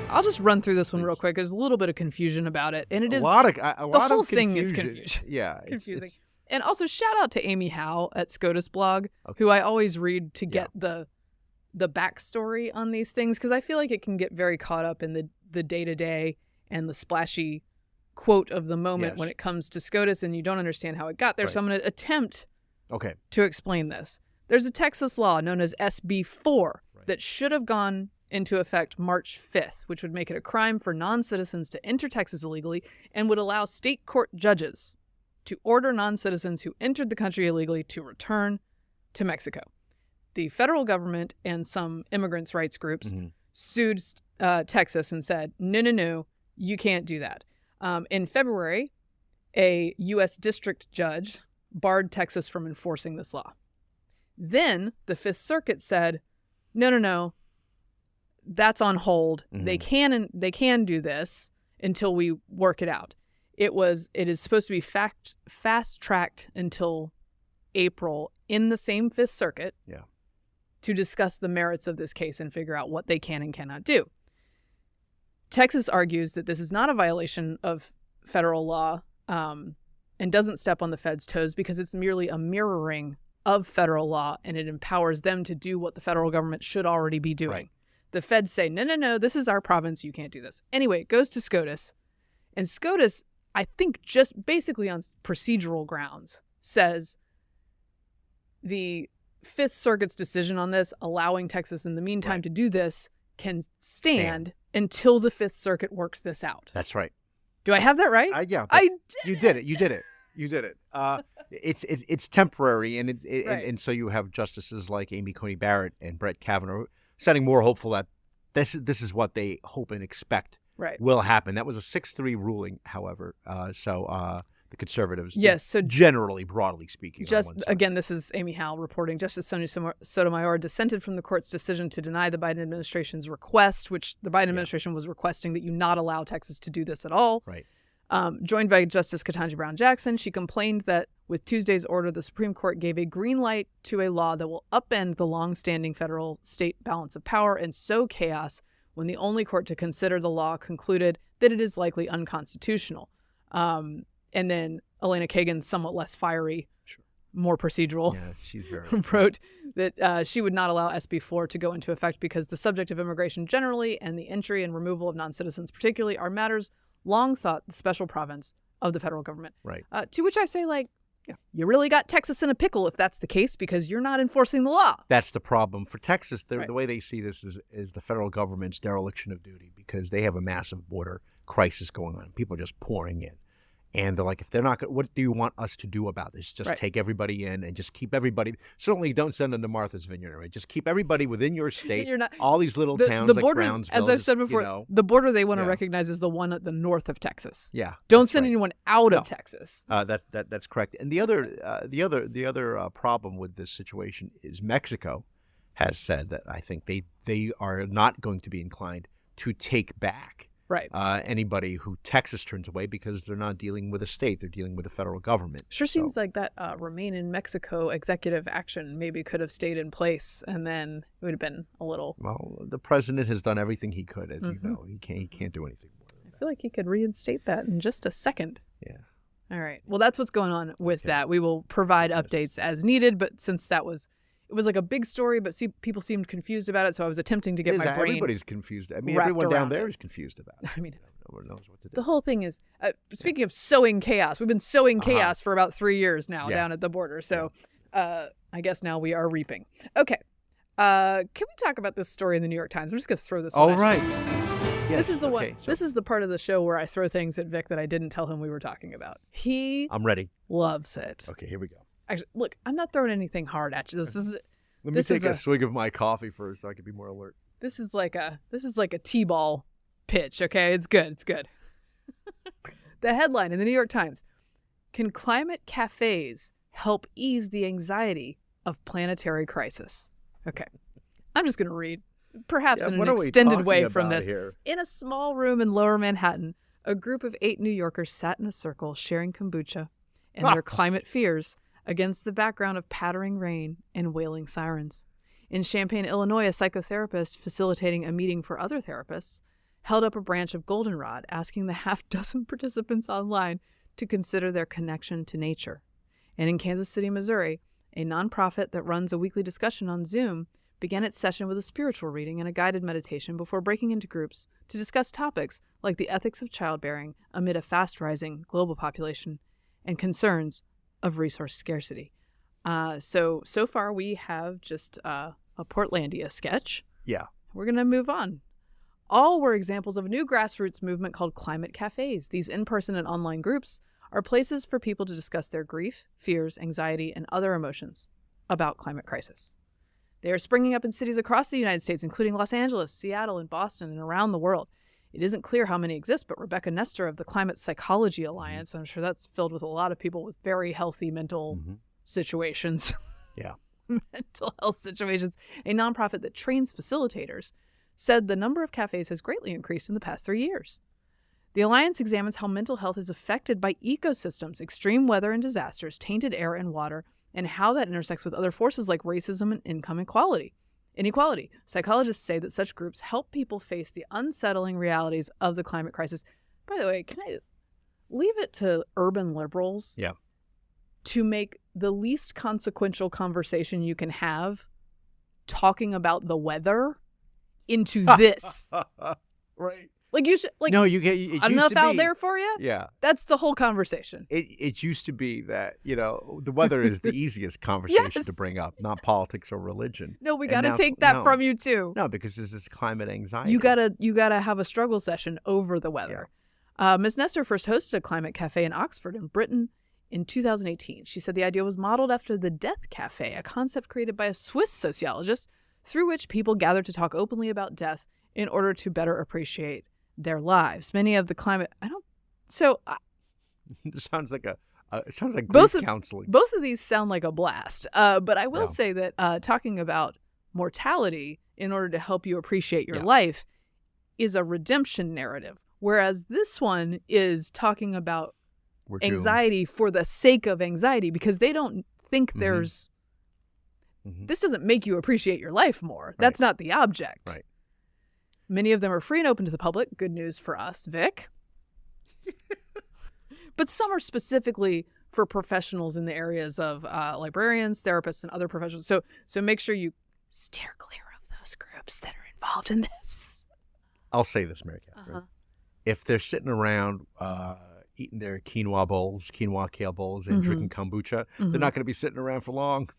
I'll just run through this one real quick. There's a little bit of confusion about it. And it is the whole thing is confusion. Yeah. Confusing. And also shout out to Amy Howe at SCOTUS blog, who I always read to get the backstory on these things, because I feel like it can get very caught up in the day-to-day and the splashy quote of the moment when it comes to SCOTUS, and you don't understand how it got there. Right. So I'm going to attempt Okay. to explain this. There's a Texas law known as SB 4 that should have gone into effect March 5th, which would make it a crime for non-citizens to enter Texas illegally and would allow state court judges to order non-citizens who entered the country illegally to return to Mexico. The federal government and some immigrants' rights groups sued Texas and said, no, you can't do that. In February, a U.S. district judge barred Texas from enforcing this law. Then the Fifth Circuit said, no, that's on hold. They can do this until we work it out. It is supposed to be fast-tracked until April in the same Fifth Circuit to discuss the merits of this case and figure out what they can and cannot do. Texas argues that this is not a violation of federal law and doesn't step on the feds' toes because it's merely a mirroring of federal law and it empowers them to do what the federal government should already be doing. Right. The feds say, no, this is our province. You can't do this. Anyway, it goes to SCOTUS. And SCOTUS, I think just basically on procedural grounds, says the Fifth Circuit's decision on this, allowing Texas in the meantime to do this, can stand until the Fifth Circuit works this out. That's right. Do I have that right? Yeah. You did it. It's temporary, and and so you have justices like Amy Coney Barrett and Brett Kavanaugh sounding more hopeful that this is what they hope and expect will happen. That was a 6-3 ruling, however. The conservatives, generally, broadly speaking. Again, this is Amy Howell reporting. Justice Sonia Sotomayor dissented from the court's decision to deny the Biden administration's request, which the Biden administration was requesting that you not allow Texas to do this at all. Right. Joined by Justice Ketanji Brown Jackson, she complained that with Tuesday's order, the Supreme Court gave a green light to a law that will upend the long-standing federal-state balance of power and sow chaos when the only court to consider the law concluded that it is likely unconstitutional. And then Elena Kagan, somewhat less fiery, more procedural, she's very wrote that she would not allow SB 4 to go into effect because the subject of immigration generally and the entry and removal of non-citizens particularly are matters long thought the special province of the federal government. Right. To which I say, you really got Texas in a pickle if that's the case because you're not enforcing the law. That's the problem. For Texas, the way they see this is the federal government's dereliction of duty because they have a massive border crisis going on. People are just pouring in. And they're like, if they're not good, what do you want us to do about this? Just take everybody in and just keep everybody. Certainly don't send them to Martha's Vineyard. Right? Just keep everybody within your state. All these little towns the border, like Brownsville. As I've said before, the border they want to recognize is the one at the north of Texas. Yeah. Don't send anyone out of Texas. That's correct. And the other problem with this situation is Mexico has said that I think they are not going to be inclined to take back anybody who Texas turns away because they're not dealing with a state. They're dealing with the federal government. Seems like that Remain in Mexico executive action maybe could have stayed in place and then it would have been a little... Well, the president has done everything he could, as you know. He can't do anything more than that. I feel like he could reinstate that in just a second. Yeah. All right. Well, that's what's going on with that. We will provide updates as needed, but since it was like a big story, but people seemed confused about it, so I was attempting to get my brain. Everybody's confused. I mean, everyone down there is confused about it. I mean, no one knows what to do. The whole thing is, speaking of sowing chaos, we've been sowing chaos for about 3 years now down at the border. So I guess now we are reaping. Okay. Can we talk about this story in the New York Times? I'm just going to throw this one. All right. Yes, this is the one. This is the part of the show where I throw things at Vic that I didn't tell him we were talking about. I'm ready. Loves it. Okay, here we go. Actually, look, I'm not throwing anything hard at you. Let me take a swig of my coffee first so I can be more alert. This is like a T-ball pitch, okay? It's good. It's good. The headline in the New York Times: Can climate cafes help ease the anxiety of planetary crisis? Okay. I'm just going to read, perhaps in an extended way from this. Here? In a small room in Lower Manhattan, a group of 8 New Yorkers sat in a circle sharing kombucha and their climate fears against the background of pattering rain and wailing sirens. In Champaign, Illinois, a psychotherapist facilitating a meeting for other therapists held up a branch of goldenrod, asking the half-dozen participants online to consider their connection to nature. And in Kansas City, Missouri, a nonprofit that runs a weekly discussion on Zoom began its session with a spiritual reading and a guided meditation before breaking into groups to discuss topics like the ethics of childbearing amid a fast-rising global population and concerns of resource scarcity. So far we have just a Portlandia sketch. Yeah. We're going to move on. All were examples of a new grassroots movement called climate cafes. These in-person and online groups are places for people to discuss their grief, fears, anxiety, and other emotions about climate crisis. They are springing up in cities across the United States, including Los Angeles, Seattle, and Boston, and around the world. It isn't clear how many exist, but Rebecca Nestor of the Climate Psychology Alliance, I'm sure that's filled with a lot of people with very healthy mental situations. Yeah. Mental health situations, a nonprofit that trains facilitators, said the number of cafes has greatly increased in the past 3 years. The Alliance examines how mental health is affected by ecosystems, extreme weather and disasters, tainted air and water, and how that intersects with other forces like racism and income inequality. Psychologists say that such groups help people face the unsettling realities of the climate crisis. By the way, can I leave it to urban liberals to make the least consequential conversation you can have talking about the weather into this? Right. Like you should, like, no, you get it enough used to out be, there for you? Yeah. That's the whole conversation. It used to be that, the weather is the easiest conversation Yes. to bring up, not politics or religion. No, we And got to now- take that no. from you too. No, because this is climate anxiety. You gotta have a struggle session over the weather. Ms. Nestor first hosted a climate cafe in Oxford in Britain in 2018. She said the idea was modeled after the Death Cafe, a concept created by a Swiss sociologist through which people gathered to talk openly about death in order to better appreciate their lives. Many of the climate It sounds like Both grief of- counseling. both of these sound like a blast. But I will Yeah. say that talking about mortality in order to help you appreciate your Yeah. life is a redemption narrative, whereas this one is talking about We're doomed. anxiety for the sake of anxiety, because they don't think Mhm. there's Mhm. this doesn't make you appreciate your life more. That's not the object. Right. Many of them are free and open to the public. Good news for us, Vic. But some are specifically for professionals in the areas of librarians, therapists, and other professionals. So make sure you steer clear of those groups that are involved in this. I'll say this, Mary Catherine. If they're sitting around eating their quinoa kale bowls, and drinking kombucha, they're not going to be sitting around for long.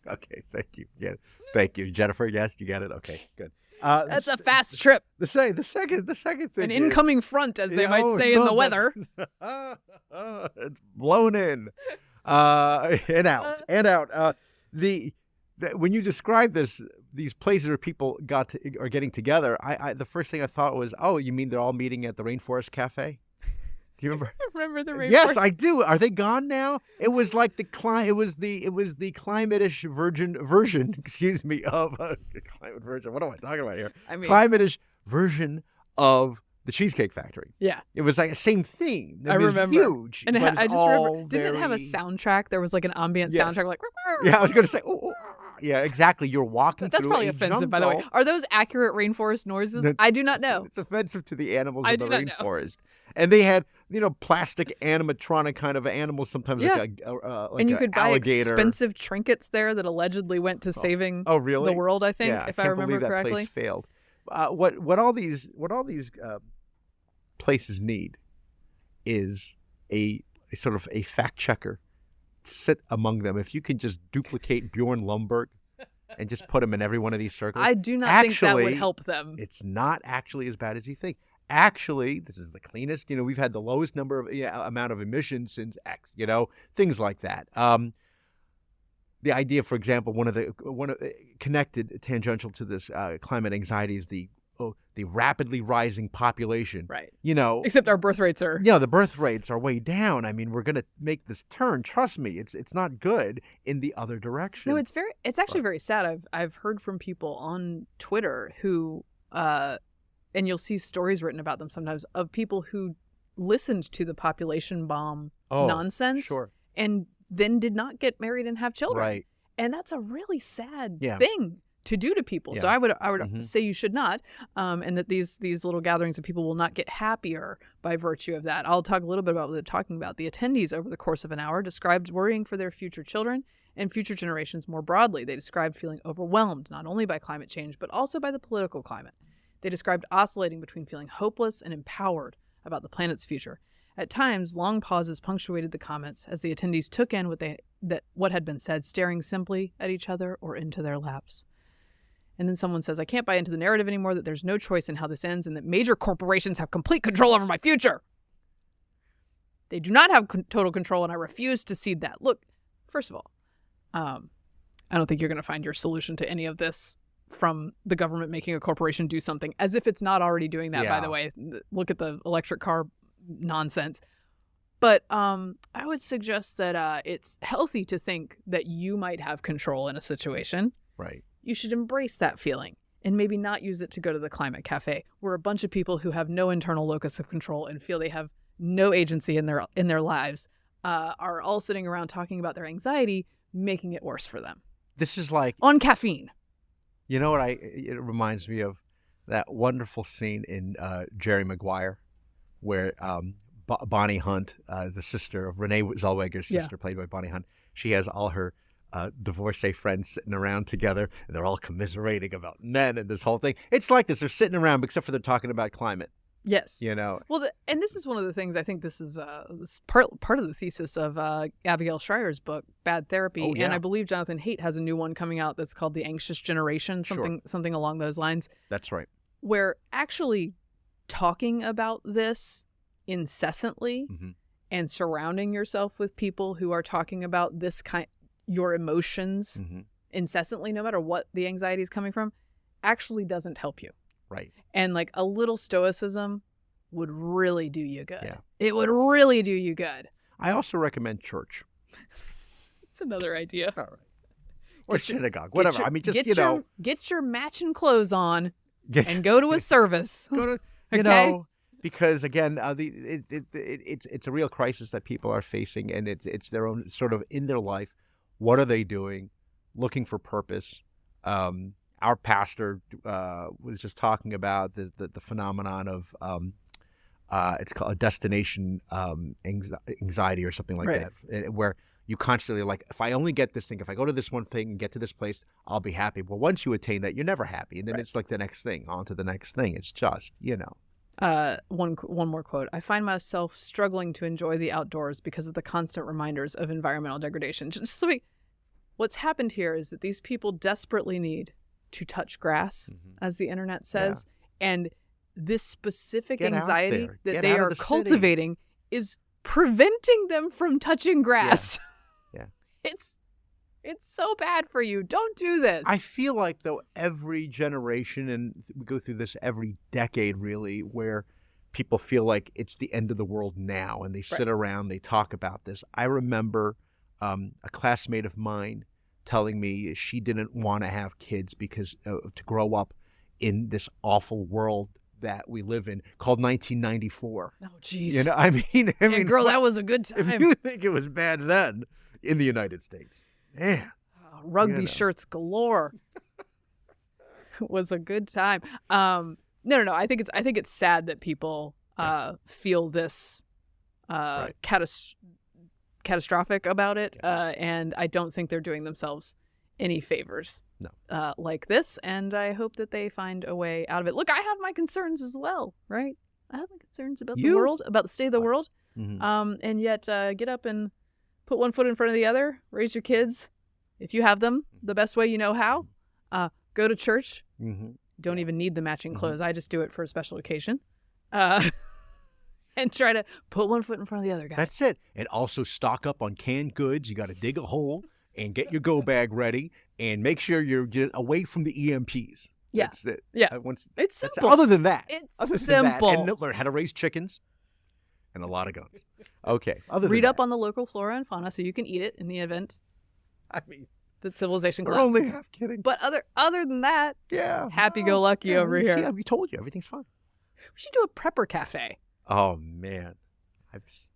Okay, thank you. Get it. Thank you, Jennifer. Yes, you get it. Okay, good. That's a fast trip. The second thing. An is- incoming front, as they Yeah, might oh, say in no, the weather. It's blown in, and out, and out. When you describe these places where people are getting together, the first thing I thought was, oh, you mean they're all meeting at the Rainforest Cafe? Do you remember? Remember the rainforest? Yes, I do. Are they gone now? It was like it was the climate-ish version. Excuse me, of climate version. What am I talking about here? I mean, Climate-ish version of the Cheesecake Factory. yeah. It was like the same thing. I It was remember. huge. And but I it's just remember, all didn't it have a very- soundtrack? There was like an ambient Yes. soundtrack, like. Yeah, I was going to say. Yeah, exactly. You're walking. That's through probably a offensive, by the way. jungle. Are those accurate rainforest noises? No, I do not know. It's offensive to the animals I in the do not know. rainforest. And they had, plastic animatronic kind of animals, sometimes Yeah. like And you a could buy alligator. expensive trinkets there that allegedly went to saving Oh, really? the world, I think, Yeah, if I I can't remember believe that correctly. place failed. What all these places need is a sort of a fact checker to sit among them. If you can just duplicate Bjorn Lomborg and just put him in every one of these circles, I do not think that would Actually, help them. it's not actually as bad as you think. Actually, this is the cleanest. We've had the lowest amount of emissions since X. Things like that. The idea, for example, one of connected tangential to this climate anxiety is the rapidly rising population. Right. Except Except our birth rates are. the birth rates are way down. I mean, we're going to make this turn. Trust me, it's not good in the other direction. No, it's actually very sad. I've heard from people on Twitter who, and you'll see stories written about them sometimes, of people who listened to the population bomb nonsense Sure. and then did not get married and have children. Right. And that's a really sad Yeah. thing to do to people. So Yeah. I would Mhm. say you should not, and that these little gatherings of people will not get happier by virtue of that. I'll talk a little bit about what they're talking about. The attendees over the course of an hour described worrying for their future children and future generations more broadly. They described feeling overwhelmed not only by climate change, but also by the political climate. They described oscillating between feeling hopeless and empowered about the planet's future. At times, long pauses punctuated the comments as the attendees took in what had been said, staring simply at each other or into their laps. And then someone says, I can't buy into the narrative anymore that there's no choice in how this ends and that major corporations have complete control over my future. They do not have total control, and I refuse to cede that. Look, first of all, I don't think you're going to find your solution to any of this from the government making a corporation do something, as if it's not already doing that, by the way. Look at the electric car nonsense. But I would suggest that it's healthy to think that you might have control in a situation. Right. You should embrace that feeling and maybe not use it to go to the climate cafe, where a bunch of people who have no internal locus of control and feel they have no agency in their lives are all sitting around talking about their anxiety, making it worse for them. This is like on caffeine. You know what? It reminds me of that wonderful scene in Jerry Maguire, where Bonnie Hunt, the sister of Renee Zellweger's sister, played by Bonnie Hunt, she has all her divorcee friends sitting around together, and they're all commiserating about men and this whole thing. It's like this. They're sitting around, except for they're talking about climate. Yes. You know. Well, and this is one of the things, I think this is part of the thesis of Abigail Schreier's book, Bad Therapy. Oh, yeah. And I believe Jonathan Haidt has a new one coming out that's called The Anxious Generation, something along those lines. That's right. Where actually talking about this incessantly and surrounding yourself with people who are talking about your emotions incessantly, no matter what the anxiety is coming from, actually doesn't help you. Right. And like a little stoicism would really do you good. Yeah. It would really do you good. I also recommend church. It's another idea. All right. Or synagogue, whatever. I mean, just, get your matching clothes on and go to a service. Go to, because again, it's a real crisis that people are facing, and it's their own sort of in their life. What are they doing? Looking for purpose. Our pastor was just talking about the phenomenon of it's called a destination anxiety or something like that, where you constantly like, if I only get this thing, if I go to this one thing and get to this place, I'll be happy. Well, once you attain that, you're never happy, and then it's like the next thing, on to the next thing. It's just, One more quote. I find myself struggling to enjoy the outdoors because of the constant reminders of environmental degradation. What's happened here is that these people desperately need to touch grass, as the internet says, and this specific anxiety that they are cultivating is preventing them from touching grass. Yeah. It's so bad for you. Don't do this. I feel like, though, every generation, and we go through this every decade, really, where people feel like it's the end of the world now, and they sit around, they talk about this. I remember a classmate of mine telling me she didn't want to have kids because to grow up in this awful world that we live in called 1994. Oh, jeez. I mean, girl, that was a good time. If you think it was bad then in the United States, man, rugby shirts galore. It was a good time. No. I think it's sad that people feel this catastrophic about it, and I don't think they're doing themselves any favors like this, and I hope that they find a way out of it. Look, I have my concerns as well, right? I have my concerns about the world, about the state of the world, and yet get up and put one foot in front of the other, raise your kids, if you have them, the best way you know how, go to church, don't even need the matching clothes, I just do it for a special occasion, and try to put one foot in front of the other, guys. That's it. And also stock up on canned goods. You got to dig a hole and get your go bag ready and make sure you're away from the EMPs. Yeah. That's it. Yeah. It's simple. Other than that. It's simple. And learn how to raise chickens and a lot of guns. Okay. Read up on the local flora and fauna so you can eat it in the event. I mean, that civilization we're collapses. only half kidding. But other than that, happy-go-lucky over here. See, we told you. Everything's fine. We should do a prepper cafe. Oh, man. It's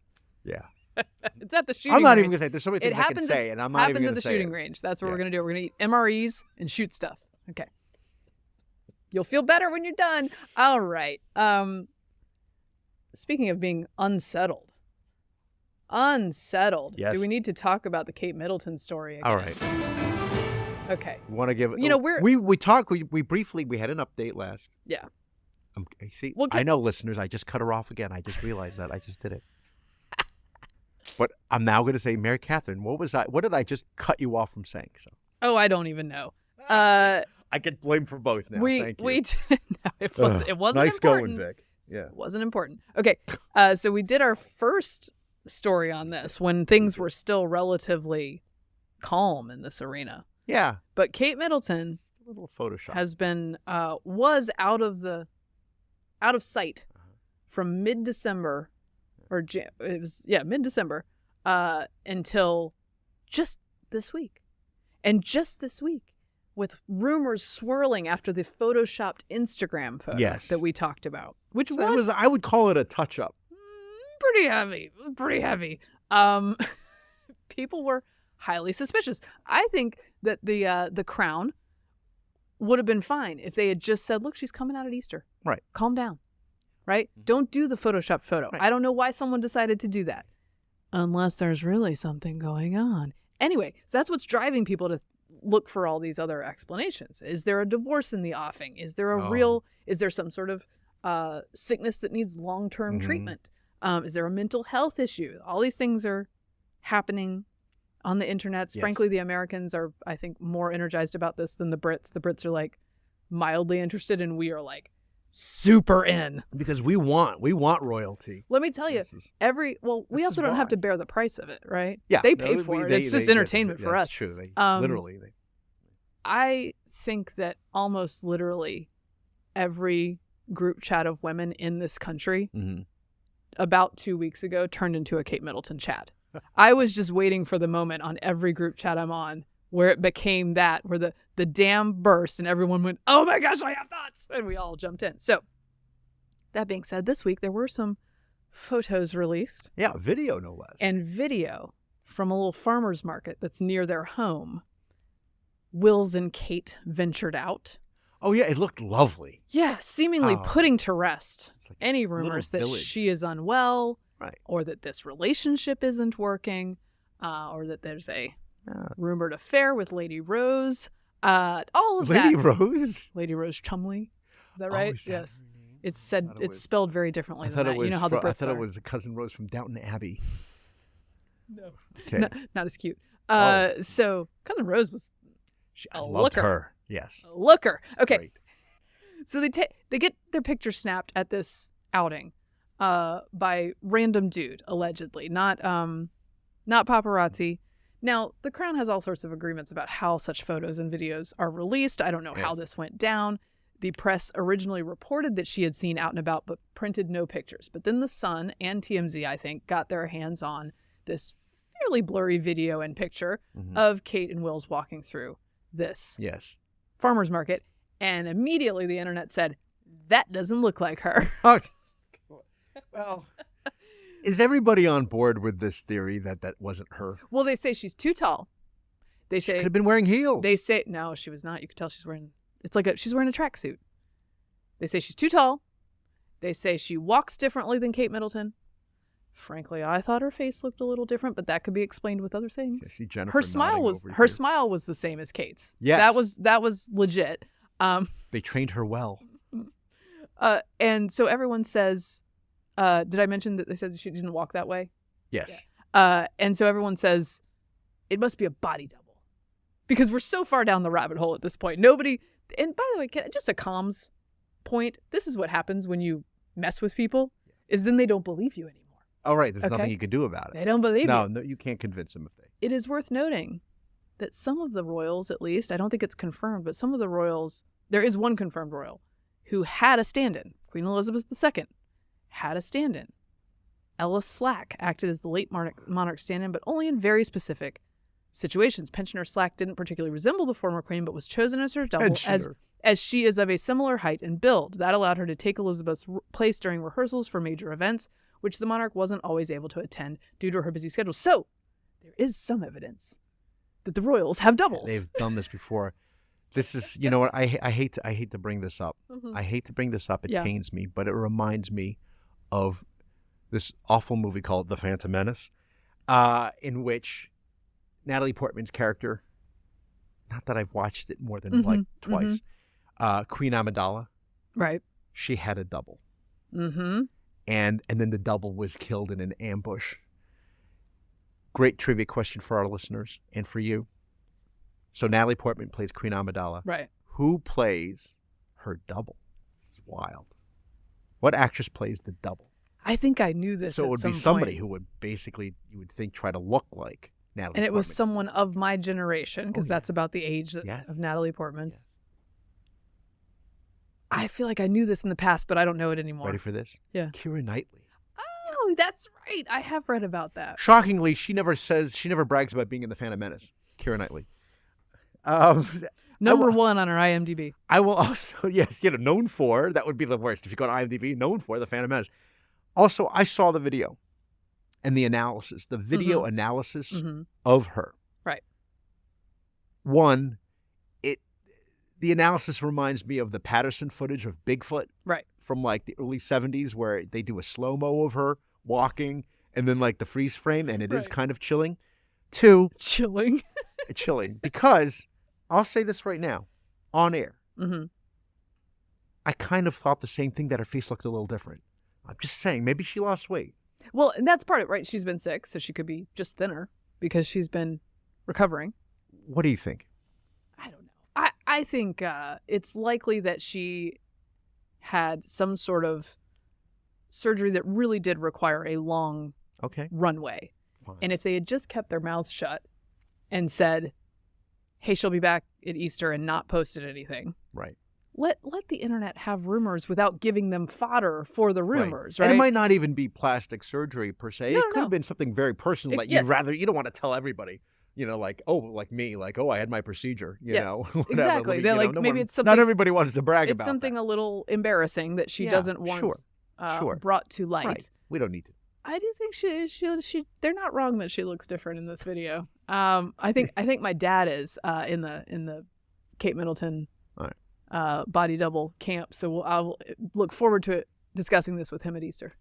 at the shooting range. I'm not even going to say. There's so many things I can say, and I'm not even going to say it happens at the shooting range. That's what we're going to do. We're going to eat MREs and shoot stuff. Okay. You'll feel better when you're done. All right. Speaking of being unsettled. Yes. Do we need to talk about the Kate Middleton story again? All right. Okay. We want to give it. We talked. We briefly. We had an update last. Yeah. I know, listeners. I just cut her off again. I just realized that. I just did it. But I'm now going to say, Mary Catherine, what did I just cut you off from saying? So Oh, I don't even know. I get blamed for both now. Thank you. No, it wasn't nice important. going, Vic. Yeah. It wasn't important. Okay, so we did our first story on this when things were still relatively calm in this arena. Yeah. But Kate Middleton A little Photoshop. has been was out of sight from mid-December mid-December until just this week. And just this week, with rumors swirling after the photoshopped Instagram photo that we talked about, which was I would call it a touch-up. pretty heavy. People were highly suspicious. I think that the Crown would have been fine if they had just said, look, she's coming out at Easter. Right. Calm down. Right? Don't do the photoshopped photo. Right. I don't know why someone decided to do that. Unless there's really something going on. Anyway, so that's what's driving people to look for all these other explanations. Is there a divorce in the offing? Is there is there some sort of sickness that needs long-term treatment? Is there a mental health issue? All these things are happening on the internets. Yes. Frankly, the Americans are, I think, more energized about this than the Brits. The Brits are like mildly interested, and we are like super in. Because we want royalty. Let me tell you, we This also is don't have why. to bear the price of it, right? Yeah. They pay for it. It's just entertainment for us. That's true. Literally. I think that almost literally every group chat of women in this country about 2 weeks ago turned into a Kate Middleton chat. I was just waiting for the moment on every group chat I'm on where it became that, where the dam burst and everyone went, oh my gosh, I have thoughts. And we all jumped in. So that being said, this week there were some photos released. Yeah, video no less. And video from a little farmer's market that's near their home. Wills and Kate ventured out. Oh, yeah, it looked lovely. Yeah, seemingly putting to rest like any a little rumors that village. she is unwell, Right. or that this relationship isn't working, or that there's a rumored affair with Lady Rose. All of Lady that. Rose? Lady Rose Chumley. Is that right? Is that Yes. her name? It's said. It's spelled very differently than that. You know how the Brits I thought are. it was a cousin Rose from Downton Abbey. No. Okay. Not as cute. Oh. So cousin Rose was I a loved looker. her. Yes. a looker. Okay. Great. So they get their picture snapped at this outing by random dude, allegedly, not paparazzi. Now, the Crown has all sorts of agreements about how such photos and videos are released. I don't know how this went down. The press originally reported that she had seen out and about, but printed no pictures. But then The Sun and TMZ, I think, got their hands on this fairly blurry video and picture of Kate and Wills walking through this farmer's market. And immediately the internet said, that doesn't look like her. Oh, well, is everybody on board with this theory that wasn't her? Well, they say she's too tall. They say Could have been wearing heels. They say no, she was not. You could tell she's wearing. It's like she's wearing a tracksuit. They say she's too tall. They say she walks differently than Kate Middleton. Frankly, I thought her face looked a little different, but that could be explained with other things. See Jennifer Her smile nodding was over here. smile was the same as Kate's. Yes. that was legit. They trained her well. And so everyone says, did I mention that they said she didn't walk that way? Yes. And so everyone says it must be a body double because we're so far down the rabbit hole at this point. Nobody. And by the way, just a comms point. This is what happens when you mess with people is then they don't believe you anymore. All right. There's Okay. nothing you can do about it. They don't believe you. No, you can't convince them if they. It is worth noting that some of the royals, at least, I don't think it's confirmed, but some of the royals, there is one confirmed royal who had a stand-in. Queen Elizabeth II had a stand-in. Ella Slack acted as the late monarch stand-in, but only in very specific situations. Pensioner Slack didn't particularly resemble the former queen, but was chosen as her double as she is of a similar height and build. That allowed her to take Elizabeth's place during rehearsals for major events, which the monarch wasn't always able to attend due to her busy schedule. So there is some evidence that the royals have doubles. They've done this before. This is, you know what? I hate to bring this up. I hate to bring this up. It pains me, but it reminds me of this awful movie called The Phantom Menace, in which Natalie Portman's character, not that I've watched it more than like twice, Queen Amidala, right? She had a double, Mm-hmm. and then the double was killed in an ambush. Great trivia question for our listeners and for you. So Natalie Portman plays Queen Amidala. Right. Who plays her double? This is wild. What actress plays the double? I think I knew this. So it at would some be somebody point. who would basically, you would think, try to look like Natalie And it was Portman. someone of my generation, because that's about the age Yes. of Natalie Portman. Yes. I feel like I knew this in the past, but I don't know it anymore. Ready for this? Yeah. Keira Knightley. Oh, that's right. I have read about that. Shockingly, she never brags about being in The Phantom Menace. Keira Knightley. Number one on her IMDb. I will also, yes, known for, that would be the worst if you go to IMDb, known for The Phantom Menace. Also, I saw the video and the analysis, the video analysis of her. Right. One, the analysis reminds me of the Patterson footage of Bigfoot. Right. From like the early 70s where they do a slow-mo of her walking and then like the freeze frame, and it is kind of chilling. Two, chilling because I'll say this right now on air. Mm-hmm. I kind of thought the same thing, that her face looked a little different. I'm just saying, maybe she lost weight. Well, and that's part of it, right? She's been sick, so she could be just thinner because she's been recovering. What do you think? I don't know. I think it's likely that she had some sort of surgery that really did require a long runway. Fine. And if they had just kept their mouths shut and said, hey, she'll be back at Easter, and not posted anything. Right. Let the internet have rumors without giving them fodder for the rumors, right? And it might not even be plastic surgery per se. It could have been something very personal that you don't want to tell everybody. Like me, I had my procedure, know. Whatever. Exactly. They're like, maybe it's something. Not everybody wants to brag about It's something that. a little embarrassing that she doesn't want brought to light. Right. We don't need to. I do think she they're not wrong that she looks different in this video. I think my dad is in the Kate Middleton body double camp. So I'll look forward to discussing this with him at Easter.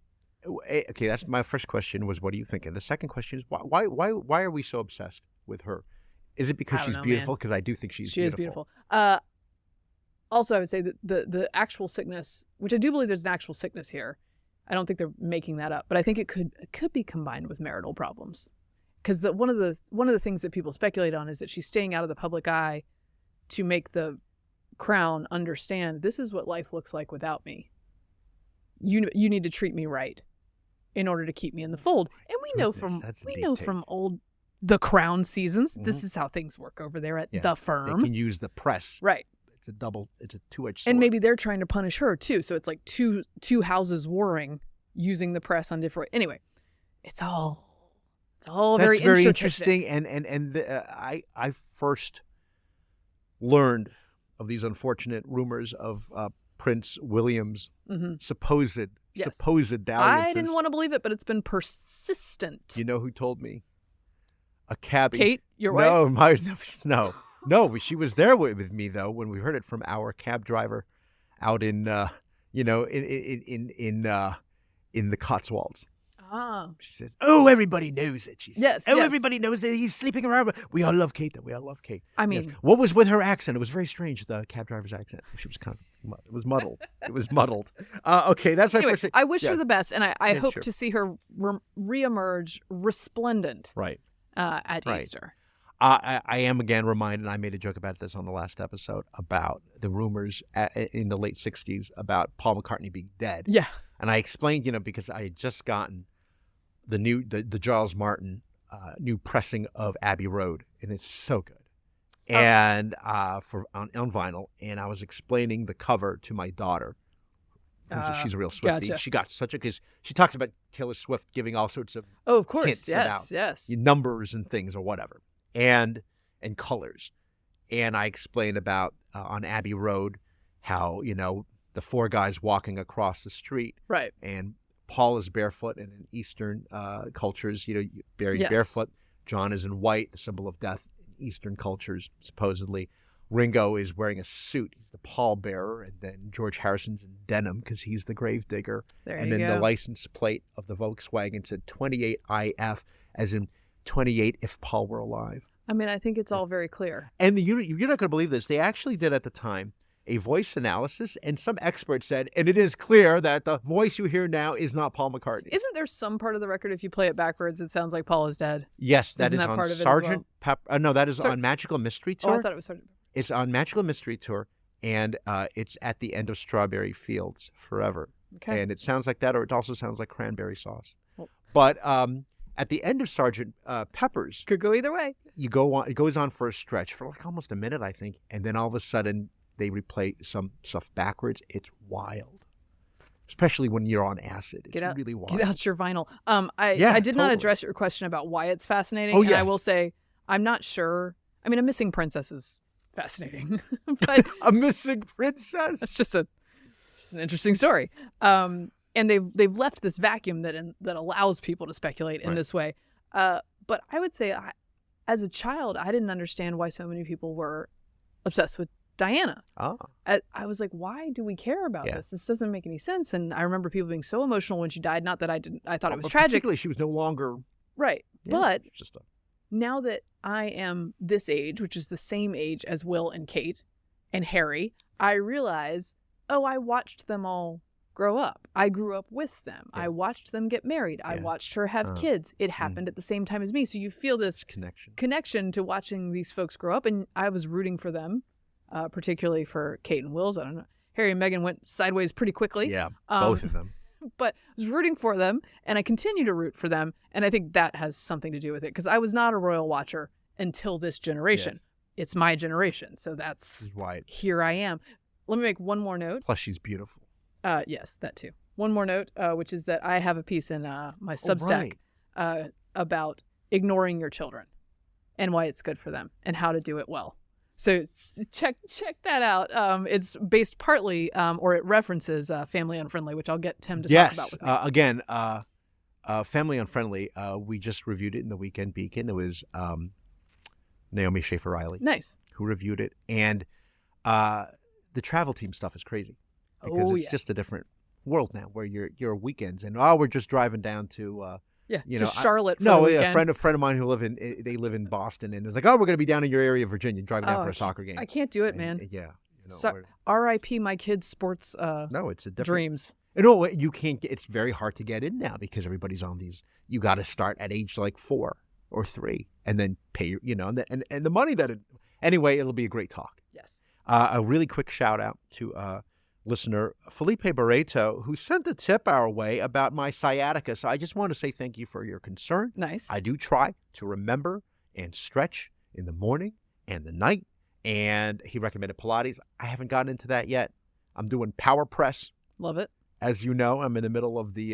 Okay, that's my first question. Was what do you think? And the second question is why are we so obsessed with her? Is it because she's beautiful? Because I do think she is beautiful. Also, I would say that the actual sickness, which I do believe there's an actual sickness here. I don't think they're making that up, but I think it could be combined with marital problems. Because one of the things that people speculate on is that she's staying out of the public eye to make the crown understand this is what life looks like without me. You need to treat me right in order to keep me in the fold. And we know from old The Crown seasons, this is how things work over there at the firm. They can use the press. Right. It's a two-edged sword. And maybe they're trying to punish her too. So it's like two houses warring using the press on different. Anyway, it's all very interesting. And I first learned of these unfortunate rumors of Prince William's supposed dalliances. I didn't want to believe it, but it's been persistent. You know who told me? A cabbie. Kate, your wife? No, she was there with me though when we heard it from our cab driver out in in the Cotswolds. Ah. She said, "Oh, everybody knows it." She said, Yes. Everybody knows that he's sleeping around. We all love Kate, though. We all love Kate. I mean, yes. What was with her accent? It was very strange. The cab driver's accent. She was kind of. It was muddled. Okay, that's my first thing. I wish her the best, and I hope to see her reemerge resplendent. Right. At Easter. I am again reminded. I made a joke about this on the last episode about the rumors in the late '60s about Paul McCartney being dead. Yeah. And I explained, because I had just gotten the Giles Martin new pressing of Abbey Road, and it's so good. And on vinyl, and I was explaining the cover to my daughter. She's a real Swiftie. Gotcha. She got because she talks about Taylor Swift giving all sorts of of course, hints yes, about numbers and things or whatever, and colors. And I explained about on Abbey Road how the four guys walking across the street, right, and Paul is barefoot, and in Eastern cultures, buried barefoot. John is in white, the symbol of death in Eastern cultures, supposedly. Ringo is wearing a suit. He's the pallbearer. And then George Harrison's in denim because he's the gravedigger. And then the license plate of the Volkswagen said 28IF, as in 28 if Paul were alive. I mean, I think it's all very clear. And you're not going to believe this. They actually did at the time a voice analysis, and some experts said, and it is clear that the voice you hear now is not Paul McCartney. Isn't there some part of the record, if you play it backwards, it sounds like Paul is dead? Yes, that Isn't is that on part of it as Sergeant Pepper. No, that is on Magical Mystery Tour. Oh, I thought it was Sergeant Pepper. It's on Magical Mystery Tour, and it's at the end of Strawberry Fields Forever. Okay. And it sounds like that, or it also sounds like cranberry sauce. Well, but at the end of Sergeant Pepper's, could go either way. you go on. It goes on for a stretch for like almost a minute, I think, and then all of a sudden they replay some stuff backwards. It's wild, especially when you're on acid. It's really wild. Get out your vinyl. I did not address your question about why it's fascinating. Oh, And I yes. will say I'm not sure. I mean, a missing princess is fascinating, but A missing princess. it's just an interesting story. And they've left this vacuum that allows people to speculate in this way. But I would say, as a child, I didn't understand why so many people were obsessed with Diana. Oh. I was like, why do we care about this? This doesn't make any sense. And I remember people being so emotional when she died. Not that I didn't. I thought it was tragic. Particularly, she was no longer Right. Yeah, But it's just now that I am this age, which is the same age as Will and Kate and Harry, I realize, I watched them all grow up. I grew up with them. Yeah. I watched them get married. I watched her have kids. It happened at the same time as me. So you feel this connection to watching these folks grow up. And I was rooting for them, particularly for Kate and Will's. I don't know. Harry and Meghan went sideways pretty quickly. Yeah, both of them. But I was rooting for them, and I continue to root for them. And I think that has something to do with it, because I was not a royal watcher until this generation. Yes. It's my generation. So that's why here I am. Let me make one more note. Plus, she's beautiful. Yes, that too. One more note, which is that I have a piece in my Substack about ignoring your children and why it's good for them and how to do it well. So check that out. It's based partly, or it references Family Unfriendly, which I'll get Tim to talk about with me. Again, Family Unfriendly, we just reviewed it in the Weekend Beacon. It was Naomi Schaefer-Riley. Nice. Who reviewed it. And the travel team stuff is crazy. Because it's just a different world now, where you're weekends and we're just driving down to Charlotte for the weekend. a friend of mine who live in Boston, and is like, we're going to be down in your area of Virginia, driving down for a soccer game. I can't do it, man. Yeah. R.I.P. my kids' sports no, it's a different dreams. No, you can't get. It's very hard to get in now because everybody's on these. You got to start at age like 4 or 3, and then pay. And the money that it. Anyway, it'll be a great talk. Yes. A really quick shout out to listener Felipe Barreto, who sent a tip our way about my sciatica. So I just want to say thank you for your concern. Nice. I do try to remember and stretch in the morning and the night. And he recommended Pilates. I haven't gotten into that yet. I'm doing power press. Love it. As you know, I'm in the middle of the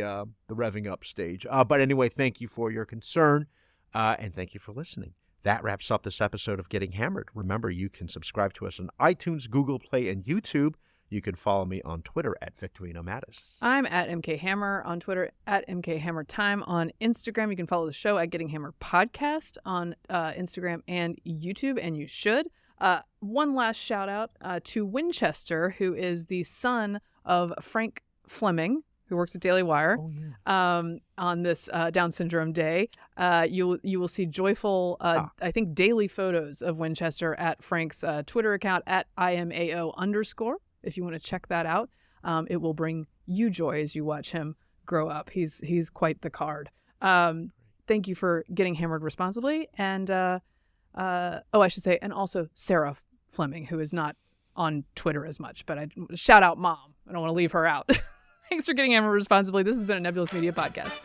revving up stage. But anyway, thank you for your concern, and thank you for listening. That wraps up this episode of Getting Hammered. Remember, you can subscribe to us on iTunes, Google Play, and YouTube. You can follow me on Twitter at Victorino Mattis. I'm at MK Hammer on Twitter, at MK Hammer Time on Instagram. You can follow the show at Getting Hammered Podcast on Instagram and YouTube, and you should. One last shout out to Winchester, who is the son of Frank Fleming, who works at Daily Wire. Oh, yeah. On this Down Syndrome Day. You will see joyful, I think, daily photos of Winchester at Frank's Twitter account at IMAO_. If you want to check that out, it will bring you joy as you watch him grow up. He's quite the card. Thank you for getting hammered responsibly. And, I should say, and also Sarah Fleming, who is not on Twitter as much, but I shout out Mom. I don't want to leave her out. Thanks for getting hammered responsibly. This has been a Nebulous Media podcast.